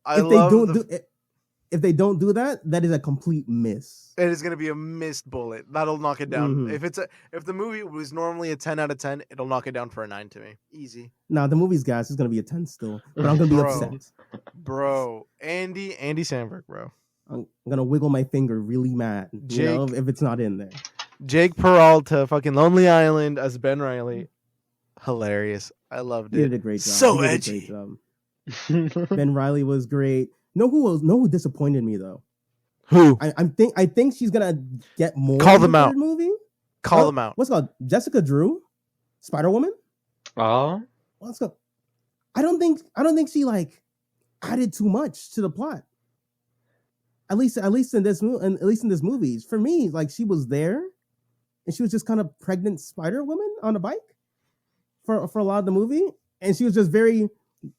Speaker 2: If they don't do that, that is a complete miss.
Speaker 3: it is gonna be a missed bullet. That'll knock it down.
Speaker 2: Mhm.
Speaker 3: If the movie was normally a 10 out of 10, it'll knock it down for a 9 to me. Easy.
Speaker 2: Nah, the movie's gas is gonna be a 10 still, but I'm gonna be
Speaker 3: Bro.
Speaker 2: upset.
Speaker 3: Bro. Andy Samberg, bro.
Speaker 2: I'm gonna wiggle my finger really mad,
Speaker 3: Jake-
Speaker 2: if it's not in there.
Speaker 3: Jake Peralta, fucking Lonely Island as Ben Reilly. Hilarious. I loved
Speaker 2: He
Speaker 3: it.
Speaker 2: did a great job.
Speaker 3: So
Speaker 2: He did a
Speaker 3: edgy.
Speaker 2: great job. Ben Reilly was great. Know who disappointed me though?
Speaker 3: Who?
Speaker 2: I think she's gonna get more.
Speaker 3: Call
Speaker 2: in the
Speaker 3: them out.
Speaker 2: third movie.
Speaker 3: Call them out.
Speaker 2: What's it called? Jessica Drew, Spider Woman.
Speaker 4: Oh,
Speaker 2: What's up? I don't think she like. added too much to the plot. At least in this movie, for me, like she was there, and she was just kind of pregnant Spider Woman on a bike for a lot of the movie, and she was just very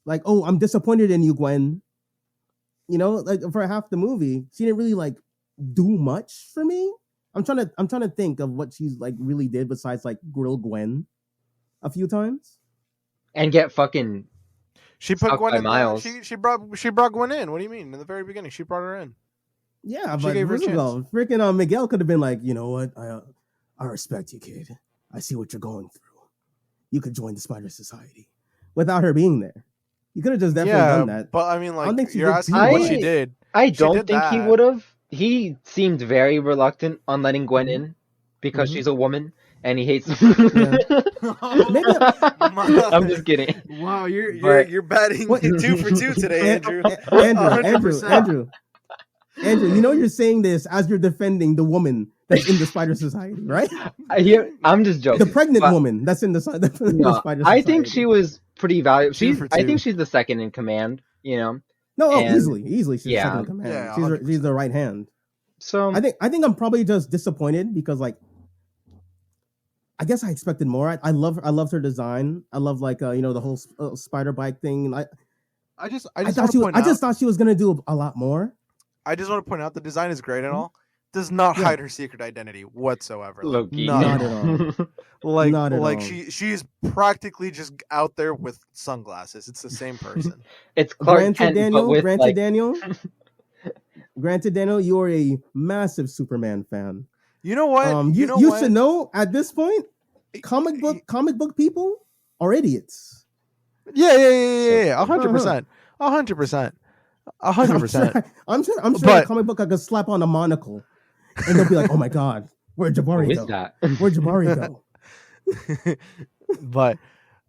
Speaker 2: like, "Oh, I'm disappointed in you, Gwen." You know, like for half the movie, she didn't really like do much for me. I'm trying to think of what she's like really did besides like grill Gwen a few times
Speaker 4: and get fucking
Speaker 3: She put
Speaker 4: stuck
Speaker 3: Gwen
Speaker 4: by
Speaker 3: in.
Speaker 4: Miles.
Speaker 3: She brought Gwen in. What do you mean? In the very beginning, she brought her in.
Speaker 2: Yeah,
Speaker 3: She
Speaker 2: but
Speaker 3: gave her a
Speaker 2: Roosevelt, freaking Miguel could have been like, you know what, I respect you, kid. I see what you're going through. You could join the Spider Society without her being there. You could have just definitely done that.
Speaker 3: But I mean,
Speaker 2: I
Speaker 3: like,
Speaker 2: don't think she
Speaker 3: you're
Speaker 2: did
Speaker 3: asking
Speaker 2: too
Speaker 3: what
Speaker 2: much.
Speaker 3: she did.
Speaker 4: I
Speaker 3: She
Speaker 4: don't
Speaker 3: did
Speaker 4: think he
Speaker 3: that.
Speaker 4: would have. He seemed very reluctant on letting Gwen
Speaker 2: Mm-hmm.
Speaker 4: in because
Speaker 2: Mhm.
Speaker 4: she's a woman and he hates.
Speaker 2: Maybe
Speaker 4: I'm just kidding.
Speaker 3: Wow,
Speaker 4: But-
Speaker 3: you're batting
Speaker 2: What-
Speaker 3: 2 for 2 today, Andrew.
Speaker 2: Andrew, you know you're saying this as you're defending the woman that's in the Spider Society, right?
Speaker 4: I'm just joking.
Speaker 2: The pregnant
Speaker 4: but
Speaker 2: woman that's in the Spider Society.
Speaker 4: I think she was pretty valuable.
Speaker 3: 2 for
Speaker 4: I
Speaker 3: 2.
Speaker 4: think she's the second in command. You know,
Speaker 2: No,
Speaker 4: and-
Speaker 2: easily she's
Speaker 4: yeah.
Speaker 2: second in command.
Speaker 3: Yeah,
Speaker 2: she's the right hand.
Speaker 4: so
Speaker 2: I think I'm probably just disappointed because like I guess I expected more. I loved her design. I love like the whole spider bike thing. I just thought she was gonna do a lot more.
Speaker 3: I just want to point out the design is great and all. Does not
Speaker 2: Yeah.
Speaker 3: hide her secret identity whatsoever.
Speaker 4: Loki.
Speaker 2: Not at all.
Speaker 3: Like,
Speaker 2: Not at
Speaker 3: like
Speaker 2: all.
Speaker 3: she's practically just out there with sunglasses. It's the same person.
Speaker 4: It's Clark
Speaker 2: Granted,
Speaker 4: Kent,
Speaker 2: Daniel.
Speaker 4: but with like,
Speaker 2: Granted, Daniel, you are a massive Superman fan.
Speaker 3: You know what?
Speaker 2: You should know at this point, comic book people are idiots.
Speaker 3: Yeah. 100%. 100%. 100%.
Speaker 2: I'm sure
Speaker 3: But-
Speaker 2: a comic book I could slap on a monocle, and they'll be like, "Oh my god, where'd Jabari
Speaker 4: who is
Speaker 2: go?
Speaker 4: that?
Speaker 2: Where'd Jabari go?"
Speaker 3: But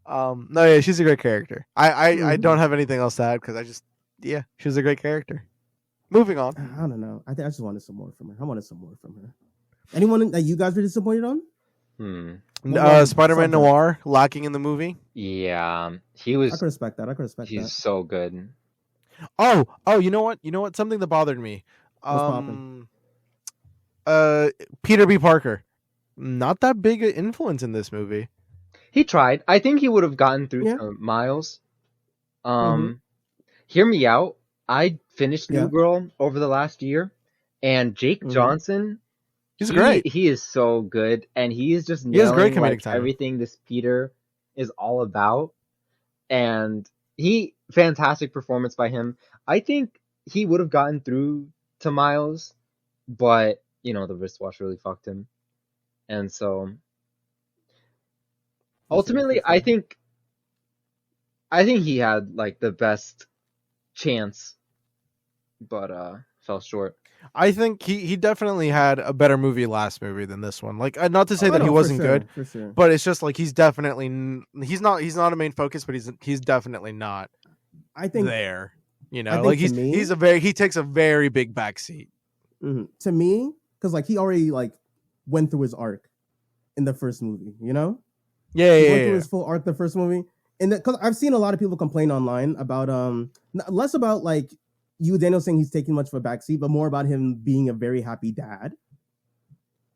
Speaker 3: no, yeah, she's a great character. I
Speaker 2: Mhm.
Speaker 3: don't have anything else to add because she's a great character. Moving on.
Speaker 2: I don't know. I just wanted some more from her. I wanted some more from her. Anyone that you guys were disappointed on?
Speaker 3: Spider-Man
Speaker 2: something.
Speaker 3: Noir lacking in the movie.
Speaker 4: Yeah, he
Speaker 2: I
Speaker 4: was.
Speaker 2: could respect that.
Speaker 4: He's so good.
Speaker 3: Oh, you know what? Something that bothered me.
Speaker 2: poppin'?
Speaker 3: Peter B. Parker, not that big an influence in this movie.
Speaker 4: He tried. I think he would have gotten through
Speaker 2: Yeah.
Speaker 4: to Miles.
Speaker 2: Mhm.
Speaker 4: Hear me out. I finished
Speaker 2: Yeah.
Speaker 4: New Girl over the last year, and Jake
Speaker 2: Mhm.
Speaker 4: Johnson.
Speaker 3: He's great.
Speaker 4: He is so good, and he is just
Speaker 3: He has great
Speaker 4: nailing
Speaker 3: comedic
Speaker 4: like
Speaker 3: timing.
Speaker 4: everything this Peter is all about, and fantastic performance by him. I think he would have gotten through to Miles, but the wristwatch really fucked him, and so ultimately, I think he had like the best chance, but fell short.
Speaker 3: I think he definitely had a better last movie than this one. Like, not to say
Speaker 2: Oh,
Speaker 3: that
Speaker 2: no,
Speaker 3: he
Speaker 2: for
Speaker 3: wasn't
Speaker 2: sure,
Speaker 3: good,
Speaker 2: for sure.
Speaker 3: but it's just like he's definitely he's not a main focus, but he's definitely not
Speaker 2: I think
Speaker 3: there.
Speaker 2: think
Speaker 3: Like
Speaker 2: to me-
Speaker 3: he takes a very big backseat.
Speaker 2: to me, because like he already like went through his arc in the first movie. You know,
Speaker 3: Yeah,
Speaker 2: he
Speaker 3: yeah,
Speaker 2: went
Speaker 3: yeah.
Speaker 2: through his full arc the first movie, and because I've seen a lot of people complain online about less about like you Daniel saying he's taking much of a backseat, but more about him being a very happy dad.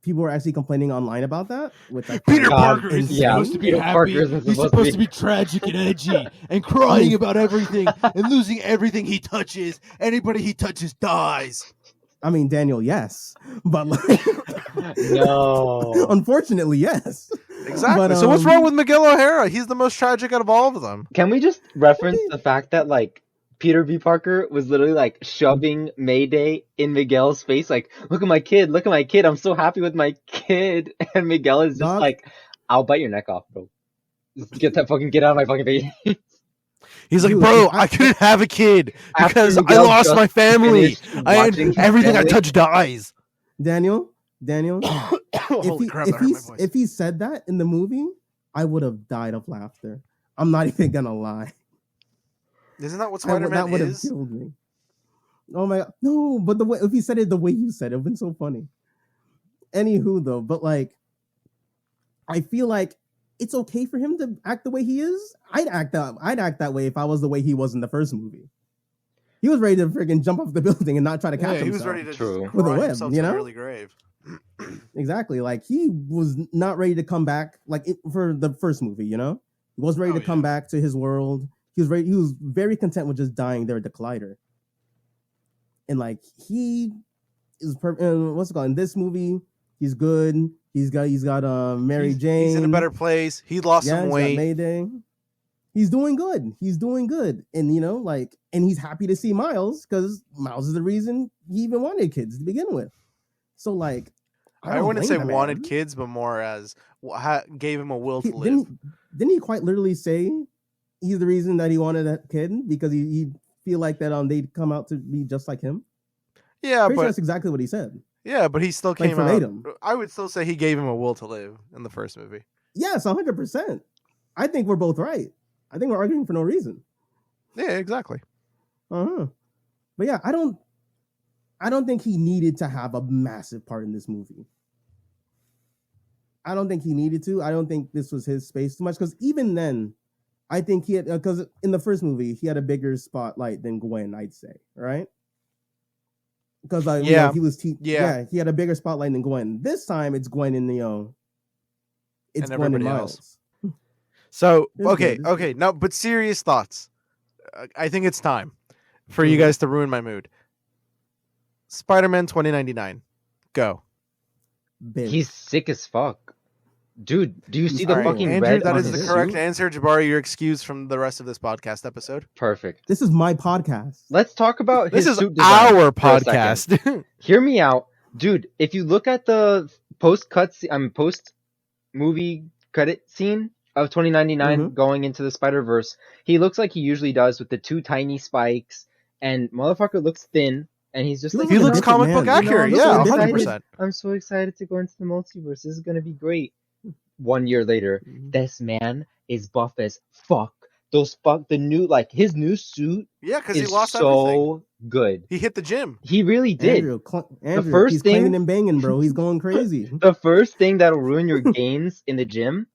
Speaker 2: People were actually complaining online about that, which I
Speaker 3: Peter
Speaker 2: find
Speaker 3: Parker
Speaker 2: insane.
Speaker 3: is
Speaker 4: Yeah,
Speaker 3: supposed to be
Speaker 4: Peter
Speaker 3: happy.
Speaker 4: Parker isn't
Speaker 3: He's
Speaker 4: supposed
Speaker 3: supposed
Speaker 4: to
Speaker 3: to be tragic and edgy and crying about everything and losing everything he touches. Anybody he touches dies.
Speaker 2: I mean, Daniel, yes, but like,
Speaker 4: No.
Speaker 2: unfortunately, yes.
Speaker 3: Exactly.
Speaker 2: But,
Speaker 3: So what's wrong with Miguel O'Hara? He's the most tragic out of all of them.
Speaker 4: Can we just reference the fact that like Peter B. Parker was literally like shoving Mayday in Miguel's face, like, look at my kid, I'm so happy with my kid, and Miguel is just
Speaker 2: Dog.
Speaker 4: like, I'll bite your neck off, bro. Just get out of my fucking face.
Speaker 3: He's like,
Speaker 2: Dude,
Speaker 3: bro,
Speaker 2: I-
Speaker 3: I couldn't have a kid
Speaker 4: After
Speaker 3: because I
Speaker 4: Miguel
Speaker 3: lost
Speaker 4: just
Speaker 3: my family.
Speaker 4: finished watching his
Speaker 3: Everything I
Speaker 4: family.
Speaker 3: touch dies.
Speaker 2: Daniel,
Speaker 3: Holy crap! that hurt my voice.
Speaker 2: if he said that in the movie, I would have died of laughter. I'm not even gonna lie.
Speaker 3: Isn't that what
Speaker 2: That
Speaker 3: Spider-Man
Speaker 2: would have
Speaker 3: is?
Speaker 2: killed me. Oh my god, no! But the way if he said it the way you said it, would have been so funny. Anywho, though, but like, I feel like it's okay for him to act the way he is. I'd act that way if I was the way he was in the first movie. He was ready to freaking jump off the building and not try to catch himself.
Speaker 3: He was ready to
Speaker 4: True.
Speaker 3: just
Speaker 2: With a
Speaker 3: grind
Speaker 2: web,
Speaker 3: himself
Speaker 2: you
Speaker 3: to
Speaker 2: know?
Speaker 3: an early grave.
Speaker 2: Exactly. Like he was not ready to come back. Like for the first movie, you know, he wasn't ready to come back to his world. He was ready. He was very content with just dying there at the collider. And like he is, what's it called in this movie? He's good. He's got Mary Jane.
Speaker 3: He's in a better place. He lost some
Speaker 2: He's
Speaker 3: weight.
Speaker 2: got Mayday. He's doing good. He's doing good. And you know, like, and he's happy to see Miles because Miles is the reason he even wanted kids to begin with. So like,
Speaker 3: I wouldn't say wanted kids, but more as gave him a will to live.
Speaker 2: Didn't he quite literally say he's the reason that he wanted a kid because he feel like that they'd come out to be just like him?
Speaker 3: Yeah,
Speaker 2: Pretty
Speaker 3: but
Speaker 2: sure that's exactly what he said.
Speaker 3: Yeah, but he still
Speaker 2: Like
Speaker 3: came out.
Speaker 2: verbatim.
Speaker 3: I would still say he gave him a will to live in the first movie.
Speaker 2: Yes, 100%. I think we're both right. I think we're arguing for no reason.
Speaker 3: Yeah, exactly.
Speaker 2: But yeah, I don't think he needed to have a massive part in this movie. I don't think he needed to. I don't think this was his space too much because even then, I think he had because in the first movie he had a bigger spotlight than Gwen. I'd say, right? Because you know, he was he had a bigger spotlight than Gwen. This time it's Gwen and it's Gwen and Miles.
Speaker 3: Else. So
Speaker 2: It's
Speaker 3: okay. Now, but serious thoughts. I think it's time for you guys to ruin my mood. Spider-Man 2099, go.
Speaker 2: Big.
Speaker 4: He's sick as fuck. Dude, do you see the fucking
Speaker 3: Andrew,
Speaker 4: red
Speaker 3: that
Speaker 4: on
Speaker 3: is the
Speaker 4: his
Speaker 3: correct
Speaker 4: suit?
Speaker 3: answer. Jabari, you're excused from the rest of this podcast episode.
Speaker 4: Perfect.
Speaker 2: This is my podcast.
Speaker 4: Let's talk about
Speaker 3: This
Speaker 4: his
Speaker 3: is
Speaker 4: suit design
Speaker 3: our
Speaker 4: for a second.
Speaker 3: podcast.
Speaker 4: Hear me out. Dude, if you look at the post movie credit scene of 2099 going into the Spider-Verse, he looks like he usually does with the two tiny spikes, and motherfucker looks thin, and he's just like,
Speaker 3: He looks comic book
Speaker 2: man.
Speaker 3: accurate.
Speaker 4: You know, I'm
Speaker 3: Yeah,
Speaker 4: so
Speaker 3: 100%.
Speaker 4: I'm so excited to go into the multiverse. This is gonna be great. 1 year later, this man is buff as fuck. The new, like, his new suit
Speaker 3: Yeah, because he
Speaker 4: is
Speaker 3: lost
Speaker 4: so
Speaker 3: everything.
Speaker 4: good.
Speaker 3: He hit the gym.
Speaker 4: He really did.
Speaker 2: Andrew,
Speaker 4: first
Speaker 2: he's
Speaker 4: thing-
Speaker 2: clanging and banging, bro. He's going crazy.
Speaker 4: The first thing that'll ruin your gains in the gym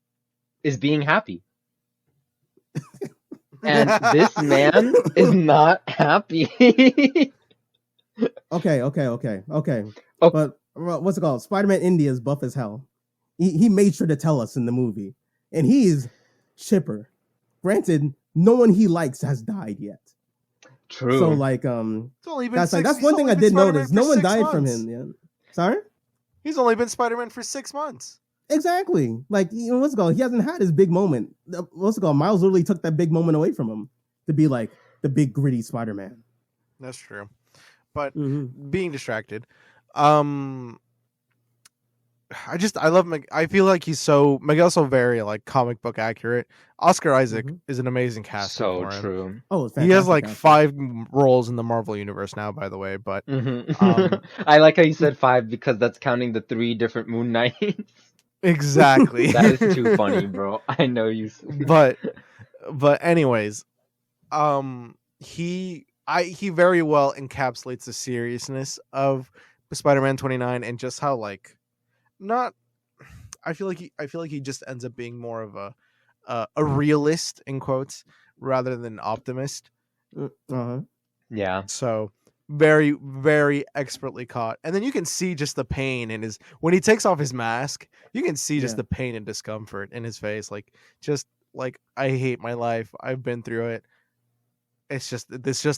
Speaker 4: is being happy. And this man is not happy.
Speaker 2: Okay.
Speaker 4: Okay.
Speaker 2: But what's it called? Spider-Man India is buff as hell. He made sure to tell us in the movie. And he is chipper. Granted, no one he likes has died yet.
Speaker 4: True.
Speaker 2: So like
Speaker 3: It's only been
Speaker 2: that's
Speaker 3: six,
Speaker 2: that's
Speaker 3: he's
Speaker 2: one thing
Speaker 3: only
Speaker 2: I
Speaker 3: been
Speaker 2: did
Speaker 3: Spider-Man
Speaker 2: notice.
Speaker 3: for
Speaker 2: No one
Speaker 3: 6
Speaker 2: died from
Speaker 3: months.
Speaker 2: him. Yeah. Sorry?
Speaker 3: He's only been Spider-Man for 6 months.
Speaker 2: Exactly. Like, you know, what's it called? He hasn't had his big moment. What's it called? Miles literally took that big moment away from him to be like the big gritty Spider-Man.
Speaker 3: That's true. But
Speaker 2: Mm-hmm.
Speaker 3: being distracted. I love I feel like Miguel's so very like comic book accurate. Oscar Isaac is an amazing cast.
Speaker 4: So true.
Speaker 2: Oh, it's
Speaker 3: He has
Speaker 2: fantastic
Speaker 3: like
Speaker 2: casting.
Speaker 3: 5 roles in the Marvel universe now, by the way. But
Speaker 4: I like how you said 5 because that's counting the 3 different Moon Knights.
Speaker 3: exactly.
Speaker 4: That is too funny, bro. I know you.
Speaker 3: but anyways, he very well encapsulates the seriousness of Spider-Man 29 and just how like I feel like he just ends up being more of a realist in quotes rather than optimist.
Speaker 4: Yeah.
Speaker 3: So very, very expertly caught. And then you can see just the pain in his when he takes off his mask, you can see just the pain and discomfort in his face. Like just like I hate my life. I've been through it. It's just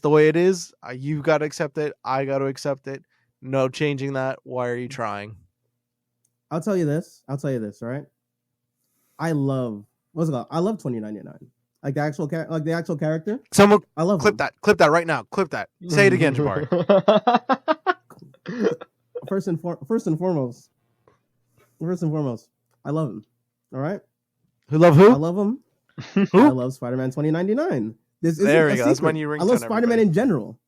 Speaker 3: the way it is. You gotta accept it. I gotta accept it. No changing that. Why are you trying?
Speaker 2: I'll tell you this, all right? I love 2099. Like the actual character.
Speaker 3: Someone
Speaker 2: I love
Speaker 3: clip
Speaker 2: him.
Speaker 3: that. Clip that right now. Clip that. Say it again, Jabari.
Speaker 2: First and foremost, I love him. All right?
Speaker 3: Who love who?
Speaker 2: I love him.
Speaker 3: Who?
Speaker 2: I love Spider-Man 2099. This isn't
Speaker 3: There we
Speaker 2: a
Speaker 3: go. That's my
Speaker 2: secret.
Speaker 3: new
Speaker 2: I
Speaker 3: ringtone,
Speaker 2: love Spider-Man
Speaker 3: everybody.
Speaker 2: in general.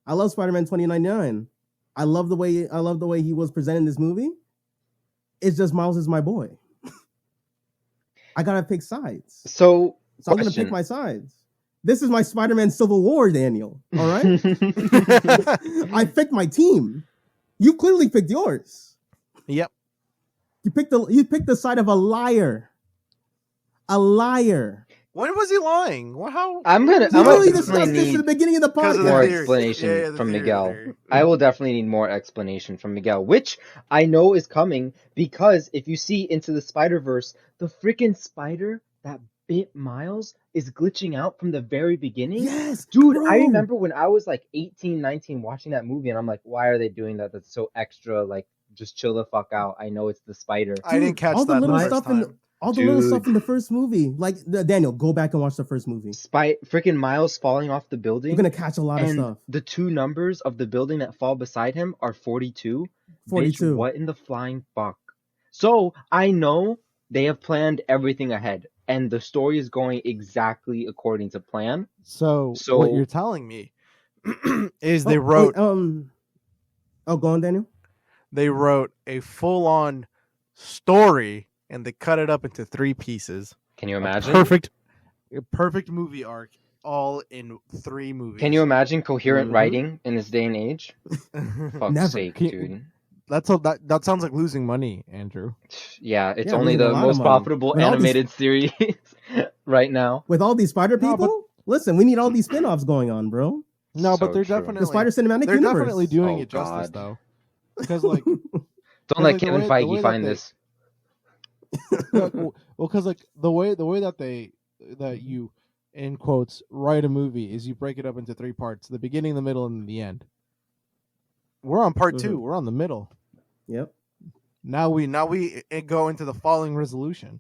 Speaker 2: I love Spider-Man 2099. I love the way he was presented in this movie. It's just Miles is my boy. I gotta pick sides.
Speaker 4: So
Speaker 2: I'm gonna pick my sides. This is my Spider-Man Civil War, Daniel. All right? I picked my team. You clearly picked yours.
Speaker 3: Yep.
Speaker 2: You picked the side of a liar. A liar.
Speaker 3: When was he lying? Well, how?
Speaker 4: I'm gonna
Speaker 2: Literally
Speaker 4: definitely
Speaker 2: discussed this at the
Speaker 4: need
Speaker 2: beginning of the
Speaker 3: Because of the
Speaker 4: more
Speaker 2: podcast.
Speaker 3: theory.
Speaker 4: explanation
Speaker 3: Yeah, the
Speaker 4: from
Speaker 3: theory,
Speaker 4: Miguel.
Speaker 3: the theory.
Speaker 4: I will definitely need more explanation from Miguel, which I know is coming because if you see Into the Spider-Verse, the freaking spider that bit Miles is glitching out from the very beginning.
Speaker 2: Yes,
Speaker 4: Dude,
Speaker 2: bro.
Speaker 4: I remember when I was like 18, 19 watching that movie and I'm like, why are they doing that? That's so extra. Like, just chill the fuck out. I know it's the spider.
Speaker 3: I didn't catch
Speaker 2: all the
Speaker 3: that
Speaker 2: little
Speaker 3: the first
Speaker 2: stuff in
Speaker 3: time.
Speaker 2: all the little
Speaker 4: Dude.
Speaker 2: stuff in the first movie. Like Daniel, go back and watch the first movie.
Speaker 4: Freaking Miles falling off the building.
Speaker 2: You're gonna catch a lot of
Speaker 4: And
Speaker 2: stuff.
Speaker 4: the two numbers of the building that fall beside him are 42.
Speaker 2: 42.
Speaker 4: Bitch, what in the flying fuck? So I know they have planned everything ahead, and the story is going exactly according to plan.
Speaker 3: So
Speaker 4: So-
Speaker 3: what you're telling me is
Speaker 2: Oh,
Speaker 3: they wrote
Speaker 2: wait, go on, Daniel.
Speaker 3: they wrote a full-on story and they cut it up into 3 pieces.
Speaker 4: Can you
Speaker 3: A
Speaker 4: imagine?
Speaker 3: a perfect movie arc, all in 3 movies.
Speaker 4: Can you imagine coherent
Speaker 2: Mhm.
Speaker 4: writing in this day and age? Fuck's
Speaker 2: Never.
Speaker 4: sake,
Speaker 3: Can you-
Speaker 4: dude.
Speaker 3: that sounds like losing money, Andrew.
Speaker 4: Yeah, it's
Speaker 2: Yeah,
Speaker 4: only
Speaker 2: losing a
Speaker 4: the
Speaker 2: lot
Speaker 4: most
Speaker 2: of money.
Speaker 4: profitable
Speaker 2: With all these-
Speaker 4: animated series right now.
Speaker 2: With all these spider
Speaker 3: No,
Speaker 2: people, listen, we need all these spin-offs going on, bro.
Speaker 3: No,
Speaker 4: So
Speaker 3: but they're
Speaker 4: true.
Speaker 3: definitely
Speaker 2: The Spider Cinematic
Speaker 3: they're
Speaker 2: Universe.
Speaker 3: definitely doing
Speaker 4: Oh,
Speaker 3: it justice
Speaker 4: God.
Speaker 3: though. Because like
Speaker 4: Don't
Speaker 3: Well,
Speaker 4: let
Speaker 3: like, the
Speaker 4: Kevin
Speaker 3: way- the way
Speaker 4: Feige
Speaker 3: that
Speaker 4: find
Speaker 3: they-
Speaker 4: this.
Speaker 3: well, because like the way that you in quotes write a movie is you break it up into 3 parts: the beginning, the middle, and the end. We're on part 2.
Speaker 2: Mhm.
Speaker 3: We're on the middle.
Speaker 2: Yep.
Speaker 3: Now we go into the following resolution.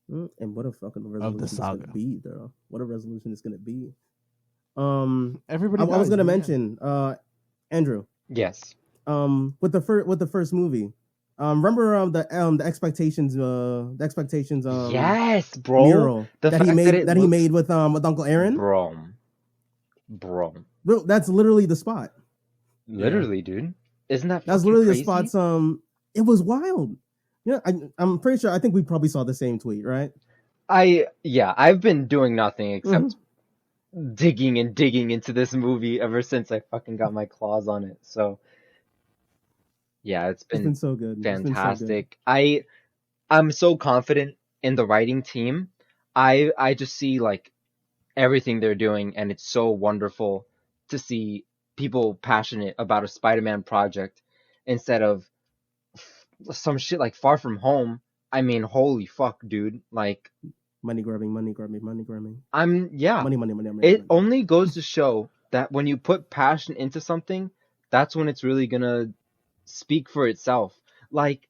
Speaker 2: And what a fucking resolution it's
Speaker 3: saga.
Speaker 2: gonna be, though. What a resolution it's gonna be.
Speaker 3: Everybody,
Speaker 2: I was
Speaker 3: dies
Speaker 2: gonna
Speaker 3: in the end.
Speaker 2: mention, Andrew.
Speaker 4: Yes.
Speaker 2: With the first movie. Remember the expectations
Speaker 4: Yes, bro.
Speaker 2: mural
Speaker 4: The
Speaker 2: that he
Speaker 4: fact
Speaker 2: made
Speaker 4: that it
Speaker 2: he
Speaker 4: looks-
Speaker 2: made with Uncle Aaron.
Speaker 4: Bro.
Speaker 2: Bro, that's literally the spot.
Speaker 4: Literally, dude. Isn't that
Speaker 2: That's
Speaker 4: fucking
Speaker 2: literally
Speaker 4: crazy?
Speaker 2: the spots. It was wild. Yeah, I'm pretty sure. I think we probably saw the same tweet, right?
Speaker 4: I've been doing nothing except
Speaker 2: Mm-hmm.
Speaker 4: digging and digging into this movie ever since I fucking got my claws on it. So yeah, it's
Speaker 2: It's
Speaker 4: been
Speaker 2: been so good. It's been so good.
Speaker 4: fantastic. I'm so confident in the writing team. I just see like everything they're doing, and it's so wonderful to see people passionate about a Spider-Man project instead of some shit like Far From Home. I mean, holy fuck, dude. Like,
Speaker 2: Money grabbing, money grabbing, money grabbing.
Speaker 4: money.
Speaker 2: Money.
Speaker 4: It only goes to show that when you put passion into something, that's when it's really gonna speak for itself. Like,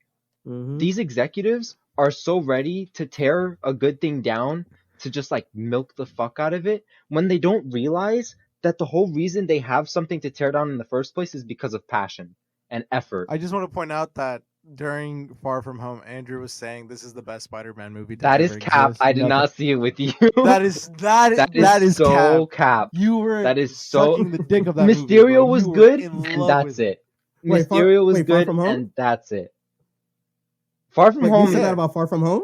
Speaker 2: Mhm.
Speaker 4: these executives are so ready to tear a good thing down to just like milk the fuck out of it when they don't realize that the whole reason they have something to tear down in the first place is because of passion and effort.
Speaker 3: I just want to point out that during Far From Home, Andrew was saying this is the best Spider-Man movie.
Speaker 4: That
Speaker 3: to
Speaker 4: is
Speaker 3: ever
Speaker 4: cap.
Speaker 3: exist.
Speaker 4: I did
Speaker 3: Nothing-
Speaker 4: not see it with you.
Speaker 3: That is
Speaker 4: so
Speaker 3: cap.
Speaker 4: cap.
Speaker 3: You were
Speaker 4: That is so.
Speaker 3: sucking the dick of that movie,
Speaker 4: Mysterio
Speaker 3: bro.
Speaker 4: was
Speaker 3: You were
Speaker 4: good,
Speaker 3: in
Speaker 4: and
Speaker 3: love
Speaker 4: that's
Speaker 3: with
Speaker 4: it.
Speaker 2: Wait,
Speaker 4: Mysterio was
Speaker 2: Far
Speaker 4: good,
Speaker 2: From Home?
Speaker 4: and that's it. Far From
Speaker 2: Wait,
Speaker 4: Home.
Speaker 2: you said
Speaker 3: yeah.
Speaker 2: that about Far From Home,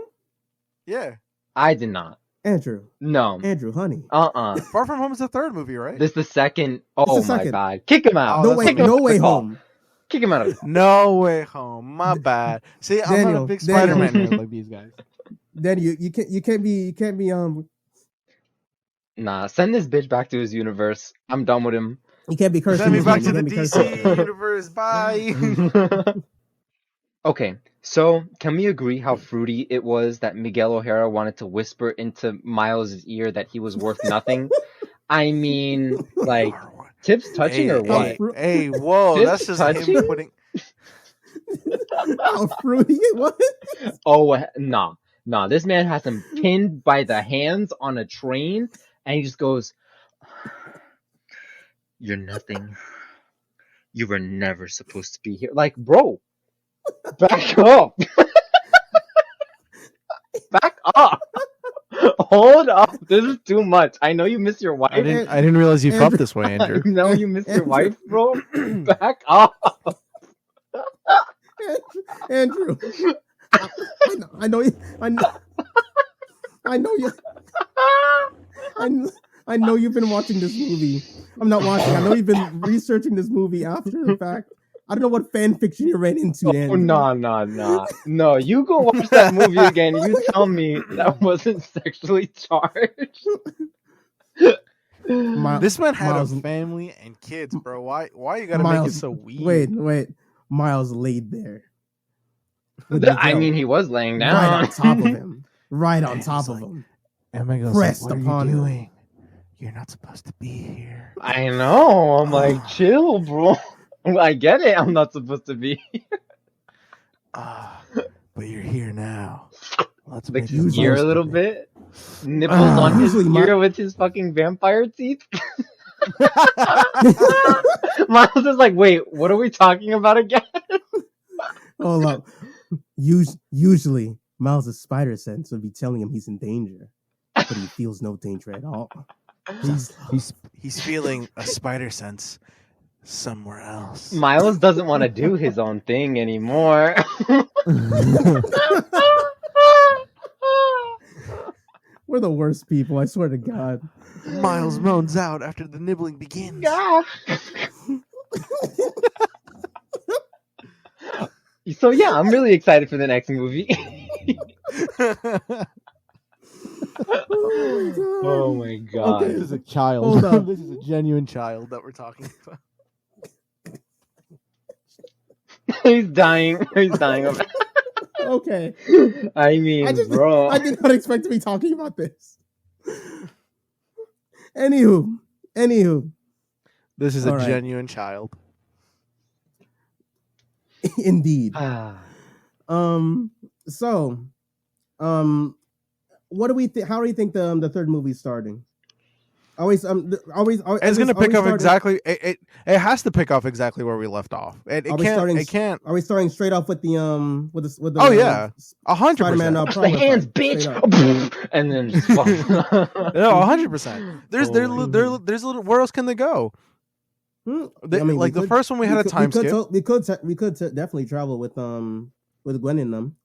Speaker 3: Yeah,
Speaker 4: I did not.
Speaker 2: Andrew?
Speaker 4: No.
Speaker 2: Andrew, honey.
Speaker 3: Far From Home is the 3rd movie, right?
Speaker 4: This is the second. Oh
Speaker 2: the
Speaker 4: my
Speaker 2: second.
Speaker 4: god. Kick him out.
Speaker 3: Oh,
Speaker 2: no
Speaker 3: that's
Speaker 2: way,
Speaker 3: what
Speaker 4: Kick him
Speaker 2: no
Speaker 4: out
Speaker 2: way
Speaker 4: of the call.
Speaker 2: home.
Speaker 4: Kick him out of the call.
Speaker 3: No Way Home. My bad. See, I'm not
Speaker 2: Daniel,
Speaker 3: a big
Speaker 2: Daniel.
Speaker 3: Spider-Man nerd like these guys.
Speaker 2: Then you can't be
Speaker 4: Nah, send this bitch back to his universe. I'm done with him.
Speaker 2: you can't be cursing.
Speaker 3: Send me
Speaker 2: this
Speaker 3: back
Speaker 2: man.
Speaker 3: to
Speaker 2: You
Speaker 3: the
Speaker 2: can't be cursing.
Speaker 3: DC universe. Bye.
Speaker 4: Okay, so can we agree how fruity it was that Miguel O'Hara wanted to whisper into Miles' ear that he was worth nothing? I mean, like, tips touching or what?
Speaker 3: Hey, whoa!
Speaker 4: Tips
Speaker 3: That's just
Speaker 4: touching?
Speaker 3: him putting.
Speaker 2: How fruity it was.
Speaker 4: Oh, nah. This man has him pinned by the hands on a train, and he just goes, "You're nothing. You were never supposed to be here." Like, bro, back up. Back up. Hold up. This is too much. I know you miss your wife.
Speaker 3: I didn't realize you felt this way,
Speaker 4: I
Speaker 3: Andrew.
Speaker 4: know you miss your
Speaker 2: Andrew.
Speaker 4: wife, bro. Back up.
Speaker 2: Andrew. I know you. I know you. I know you've been watching this movie. I'm not watching. I know you've been researching this movie after the fact. I don't know what fan fiction you ran into.
Speaker 4: Oh, no! You go watch that movie again. You tell me that wasn't sexually charged.
Speaker 3: This man had
Speaker 2: Miles-
Speaker 3: a family and kids, bro. Why you gotta make it so weird?
Speaker 2: Wait. Miles laid there. with the
Speaker 4: I
Speaker 2: girl
Speaker 4: mean, he was laying down.
Speaker 2: right on top of him. Right on
Speaker 3: And
Speaker 2: top
Speaker 3: he's
Speaker 2: of
Speaker 3: like-
Speaker 2: him.
Speaker 3: And Megan's
Speaker 2: Pressed
Speaker 3: like, what
Speaker 2: upon
Speaker 3: are you
Speaker 2: him.
Speaker 3: doing? You're not supposed to be here.
Speaker 4: I know. I'm like, chill, bro. I get it. I'm not supposed to be.
Speaker 3: But you're here now. Let's
Speaker 4: Like
Speaker 3: make
Speaker 4: his
Speaker 3: the
Speaker 4: ear
Speaker 3: most
Speaker 4: a
Speaker 3: of
Speaker 4: little
Speaker 3: it.
Speaker 4: bit. Nipples on his
Speaker 2: Usually my-
Speaker 4: ear with his fucking vampire teeth. Miles is like, wait, what are we talking about again?
Speaker 2: Hold up. Usually, Miles' spider sense would be telling him he's in danger, but he feels no danger at all.
Speaker 3: He's feeling a spider sense somewhere else.
Speaker 4: Miles doesn't want to do his own thing anymore.
Speaker 2: We're the worst people, I swear to God.
Speaker 3: Miles moans out after the nibbling begins.
Speaker 4: So yeah, I'm really excited for the next movie. Oh my god.
Speaker 2: Okay.
Speaker 3: This is a child.
Speaker 2: Hold up.
Speaker 3: This is a genuine child that we're talking about.
Speaker 4: He's dying. He's dying of
Speaker 2: Okay.
Speaker 4: I mean, bro.
Speaker 2: I did not expect to be talking about this. Anywho.
Speaker 3: This is
Speaker 2: All
Speaker 3: a
Speaker 2: right.
Speaker 3: genuine child.
Speaker 2: Indeed.
Speaker 4: Ah.
Speaker 2: So, what do we think? How do you think the third movie's starting? Always,
Speaker 3: It's going to pick up exactly. It has to pick off exactly where we left off. It can't.
Speaker 2: Are we starting straight off with the
Speaker 3: Oh, yeah. 100%.
Speaker 2: Spider-Man?
Speaker 4: The hands, bitch. And then just fall.
Speaker 3: No, 100%. There's
Speaker 4: Oh
Speaker 3: there's
Speaker 4: my
Speaker 3: a little. Where else can they go? The first one we had a time skip.
Speaker 2: We could definitely travel with Gwen in them.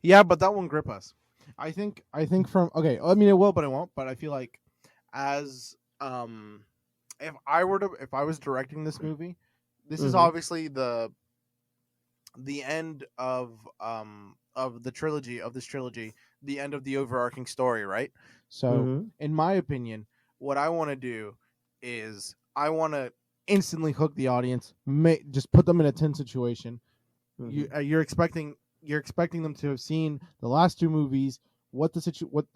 Speaker 3: Yeah, but that won't grip us. I think from okay. I mean, it will, but it won't. But I feel like as if I was directing this movie, this is obviously the end of the trilogy of this trilogy, the end of the overarching story, right? So, in my opinion, what I want to do is I want to instantly hook the audience, just put them in a tense situation. You're expecting them to have seen the last two movies, what the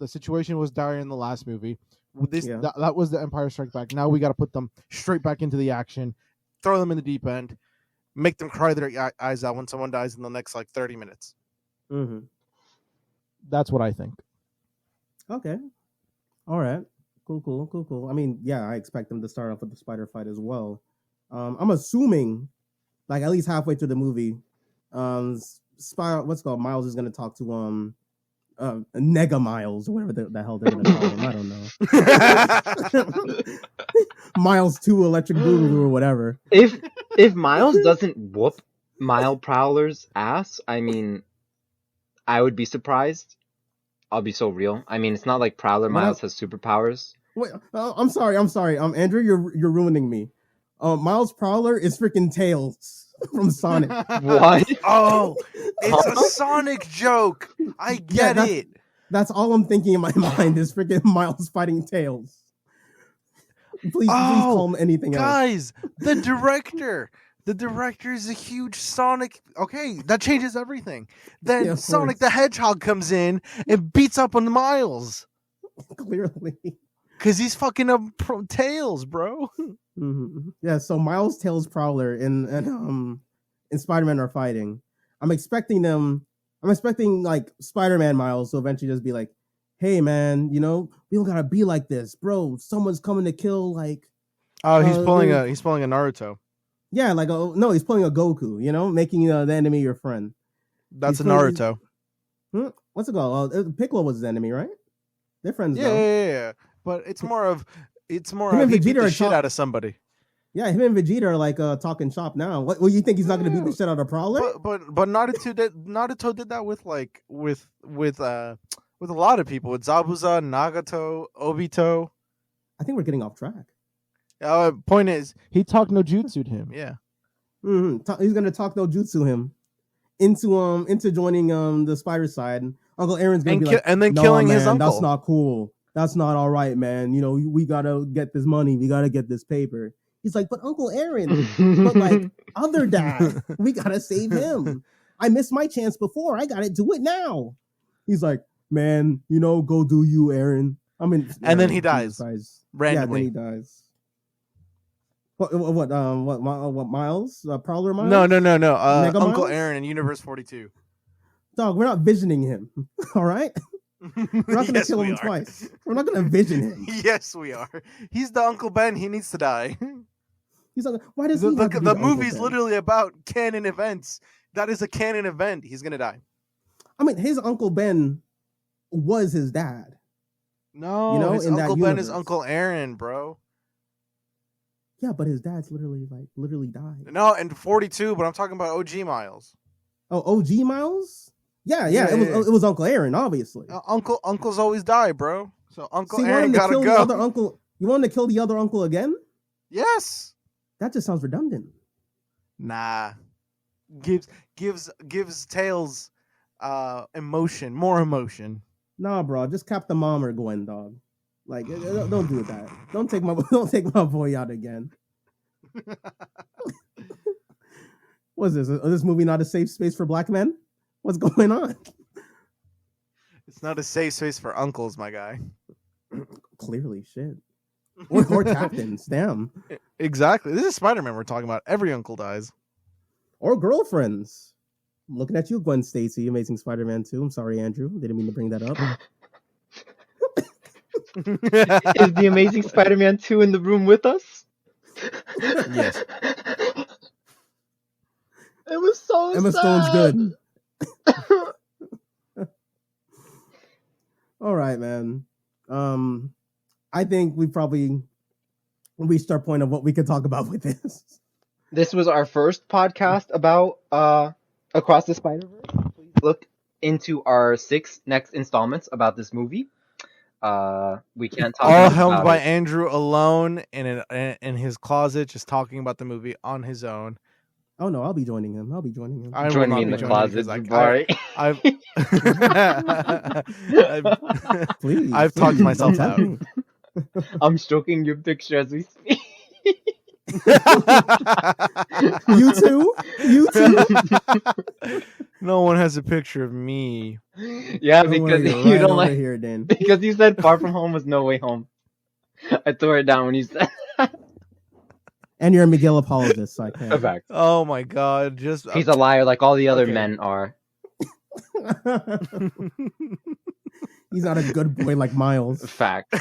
Speaker 3: situation was dire in the last movie. That was the Empire Strikes Back. Now we got to put them straight back into the action, throw them in the deep end, make them cry their eyes out when someone dies in the next 30 minutes. That's what I think.
Speaker 2: Okay. All right. Cool. I mean, yeah, I expect them to start off with the spider fight as well. I'm assuming, at least halfway through the movie, Miles is going to talk to Nega Miles or whatever the hell they're going to call him. I don't know. Miles 2 Electric Boogaloo or whatever.
Speaker 4: If Miles doesn't whoop Mile Prowler's ass, I mean, I would be surprised. I'll be so real. I mean, it's not like Prowler Miles has superpowers.
Speaker 2: Wait, I'm sorry. Andrew, you're ruining me. Miles Prowler is freaking Tails from Sonic.
Speaker 4: What?
Speaker 3: Oh, it's a Sonic joke. I get it.
Speaker 2: That's all I'm thinking in my mind is freaking Miles fighting Tails. Please call him anything else.
Speaker 3: Guys, the director is a huge Sonic. Okay, that changes everything. Then
Speaker 2: Yeah, of
Speaker 3: Sonic
Speaker 2: course.
Speaker 3: the Hedgehog comes in and beats up on Miles
Speaker 2: Clearly.
Speaker 3: because he's fucking up Tails, bro.
Speaker 2: Yeah, so Miles, Tails, Prowler, and Spider-Man are fighting. I'm expecting Spider-Man Miles to eventually just be like, "Hey, man, we don't gotta be like this, bro. Someone's coming to kill
Speaker 3: Oh, he's pulling a Naruto.
Speaker 2: Yeah, no, he's pulling a Goku. Making the enemy your friend.
Speaker 3: That's
Speaker 2: He's
Speaker 3: a Naruto.
Speaker 2: What's it called? Piccolo was his enemy, right? They're friends.
Speaker 3: Yeah. But it's more of he beat
Speaker 2: Vegeta
Speaker 3: the
Speaker 2: are
Speaker 3: shit out of somebody.
Speaker 2: Yeah, him and Vegeta are talking shop now. What? Well, you think he's not going to beat the shit out of Prowler?
Speaker 3: But Naruto did that with a lot of people. With Zabuza, Nagato, Obito.
Speaker 2: I think we're getting off track.
Speaker 3: Point is, he talked no jutsu'd him. Yeah.
Speaker 2: He's gonna talk no jutsu him into joining the spider side. Uncle Aaron's gonna be like,
Speaker 3: and then
Speaker 2: "No,
Speaker 3: killing
Speaker 2: man,
Speaker 3: his uncle.
Speaker 2: that's not cool. That's not all right, man. You know, we gotta get this money. We gotta get this paper." He's like, "But Uncle Aaron, but like other dad, we gotta save him. I missed my chance before. I gotta do it now." He's like, "Man, you know, go do you, Aaron." I mean,
Speaker 3: And then
Speaker 2: Aaron,
Speaker 3: he dies randomly.
Speaker 2: Yeah, then he dies. What Miles? Prowler Miles?
Speaker 3: No.
Speaker 2: Mega
Speaker 3: Uncle
Speaker 2: Miles?
Speaker 3: Aaron in Universe 42.
Speaker 2: Dog, we're not visioning him. All right? We're not gonna
Speaker 3: Yes,
Speaker 2: kill
Speaker 3: we
Speaker 2: him
Speaker 3: are.
Speaker 2: twice. We're not gonna vision him.
Speaker 3: Yes, we are. He's the Uncle Ben. He needs to die.
Speaker 2: He's like, why does he have to be
Speaker 3: The
Speaker 2: Uncle
Speaker 3: movie's
Speaker 2: Ben?
Speaker 3: literally about canon events. That is a canon event. He's gonna die.
Speaker 2: I mean, his Uncle Ben was his dad.
Speaker 3: No,
Speaker 2: You know,
Speaker 3: his
Speaker 2: in that
Speaker 3: Uncle Ben is
Speaker 2: universe.
Speaker 3: Uncle Aaron, bro.
Speaker 2: Yeah, but his dad's literally died.
Speaker 3: No, and 42, but I'm talking about OG Miles.
Speaker 2: Oh, OG Miles? Yeah,
Speaker 3: Yeah,
Speaker 2: it was Uncle Aaron, obviously.
Speaker 3: Uncles always die, bro. So Uncle
Speaker 2: So you want
Speaker 3: Aaron
Speaker 2: him to
Speaker 3: gotta
Speaker 2: kill
Speaker 3: go.
Speaker 2: the other uncle? You want him to kill the other uncle again?
Speaker 3: Yes.
Speaker 2: That just sounds redundant.
Speaker 3: Nah. Gives Tails emotion, more emotion.
Speaker 2: Nah, bro, just cap the mom or Gwen, dog. Like, don't do that. Don't take my boy out again. What's this? Is this movie not a safe space for black men? What's going on?
Speaker 3: It's not a safe space for uncles, my guy.
Speaker 2: Clearly, shit. Or captains, damn.
Speaker 3: Exactly. This is Spider-Man we're talking about. Every uncle dies.
Speaker 2: Or girlfriends. I'm looking at you, Gwen Stacy, Amazing Spider-Man 2. I'm sorry, Andrew. Didn't mean to bring that up.
Speaker 4: Is the Amazing Spider-Man 2 in the room with us?
Speaker 3: Yes.
Speaker 4: It was so
Speaker 2: Emma
Speaker 4: sad.
Speaker 2: Stone's good. All right, man. I think we probably reached our point of what we could talk about with this.
Speaker 4: This was our first podcast about Across the Spiderverse. Please look into our 6 next installments about this movie. We can't talk
Speaker 3: All
Speaker 4: much
Speaker 3: helmed
Speaker 4: about
Speaker 3: by
Speaker 4: it.
Speaker 3: Andrew alone in his closet, just talking about the movie on his own.
Speaker 2: Oh no, I'll be joining him.
Speaker 3: I will
Speaker 4: Join
Speaker 3: not
Speaker 4: me in
Speaker 3: be
Speaker 4: the
Speaker 3: joining
Speaker 4: closet,
Speaker 3: because
Speaker 4: Jabari.
Speaker 2: Please,
Speaker 3: I've talked
Speaker 2: please,
Speaker 3: myself
Speaker 2: don't
Speaker 3: out.
Speaker 2: tempt me.
Speaker 4: I'm stroking your picture as we speak.
Speaker 2: You too? You too?
Speaker 3: No one has a picture of me.
Speaker 4: Yeah,
Speaker 2: Don't
Speaker 4: because
Speaker 2: worry, you're
Speaker 4: you
Speaker 2: right
Speaker 4: don't
Speaker 2: over
Speaker 4: like
Speaker 2: here, Dan.
Speaker 4: because you said Far From Home was No Way Home. I tore it down when you said
Speaker 2: And you're a Miguel apologist, so I
Speaker 4: a
Speaker 2: can't.
Speaker 4: fact.
Speaker 3: Oh my god! Just
Speaker 4: He's a liar like all the other
Speaker 3: Okay.
Speaker 4: men are.
Speaker 2: He's not a good boy like Miles.
Speaker 4: Fact.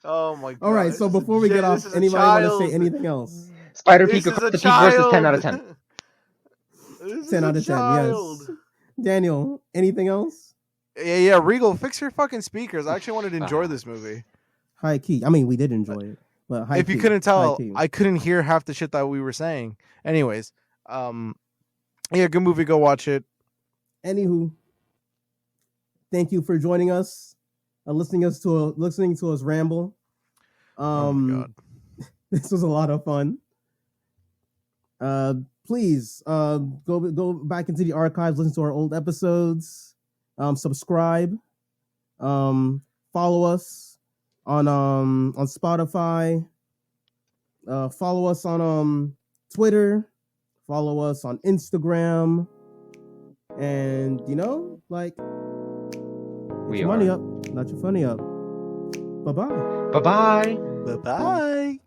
Speaker 3: Oh my god!
Speaker 2: All right, so before we get off,
Speaker 3: This is a
Speaker 2: anybody want to
Speaker 3: child.
Speaker 2: say anything else?
Speaker 4: Spider
Speaker 3: This
Speaker 4: Peak
Speaker 3: is
Speaker 4: Across
Speaker 3: a
Speaker 4: the Peak versus 10
Speaker 3: child.
Speaker 4: out of 10.
Speaker 3: This
Speaker 2: 10
Speaker 3: is
Speaker 2: out
Speaker 3: a
Speaker 2: of 10,
Speaker 3: child.
Speaker 2: yes. Daniel, anything else?
Speaker 3: Yeah, Regal, fix your fucking speakers. I actually wanted to enjoy this movie.
Speaker 2: High key. I mean, we did enjoy it, but high
Speaker 3: If you
Speaker 2: key,
Speaker 3: couldn't
Speaker 2: high
Speaker 3: tell,
Speaker 2: key.
Speaker 3: I couldn't hear half the shit that we were saying. Anyways, yeah, good movie. Go watch it.
Speaker 2: Anywho, thank you for joining us, listening to us ramble.
Speaker 3: Oh my god.
Speaker 2: This was a lot of fun. Please go back into the archives, listen to our old episodes, subscribe, follow us on Spotify, follow us on Twitter, follow us on Instagram, and like
Speaker 4: We
Speaker 2: your
Speaker 4: are.
Speaker 2: money up, not your funny up. Bye bye.
Speaker 4: Bye bye.
Speaker 3: Bye bye.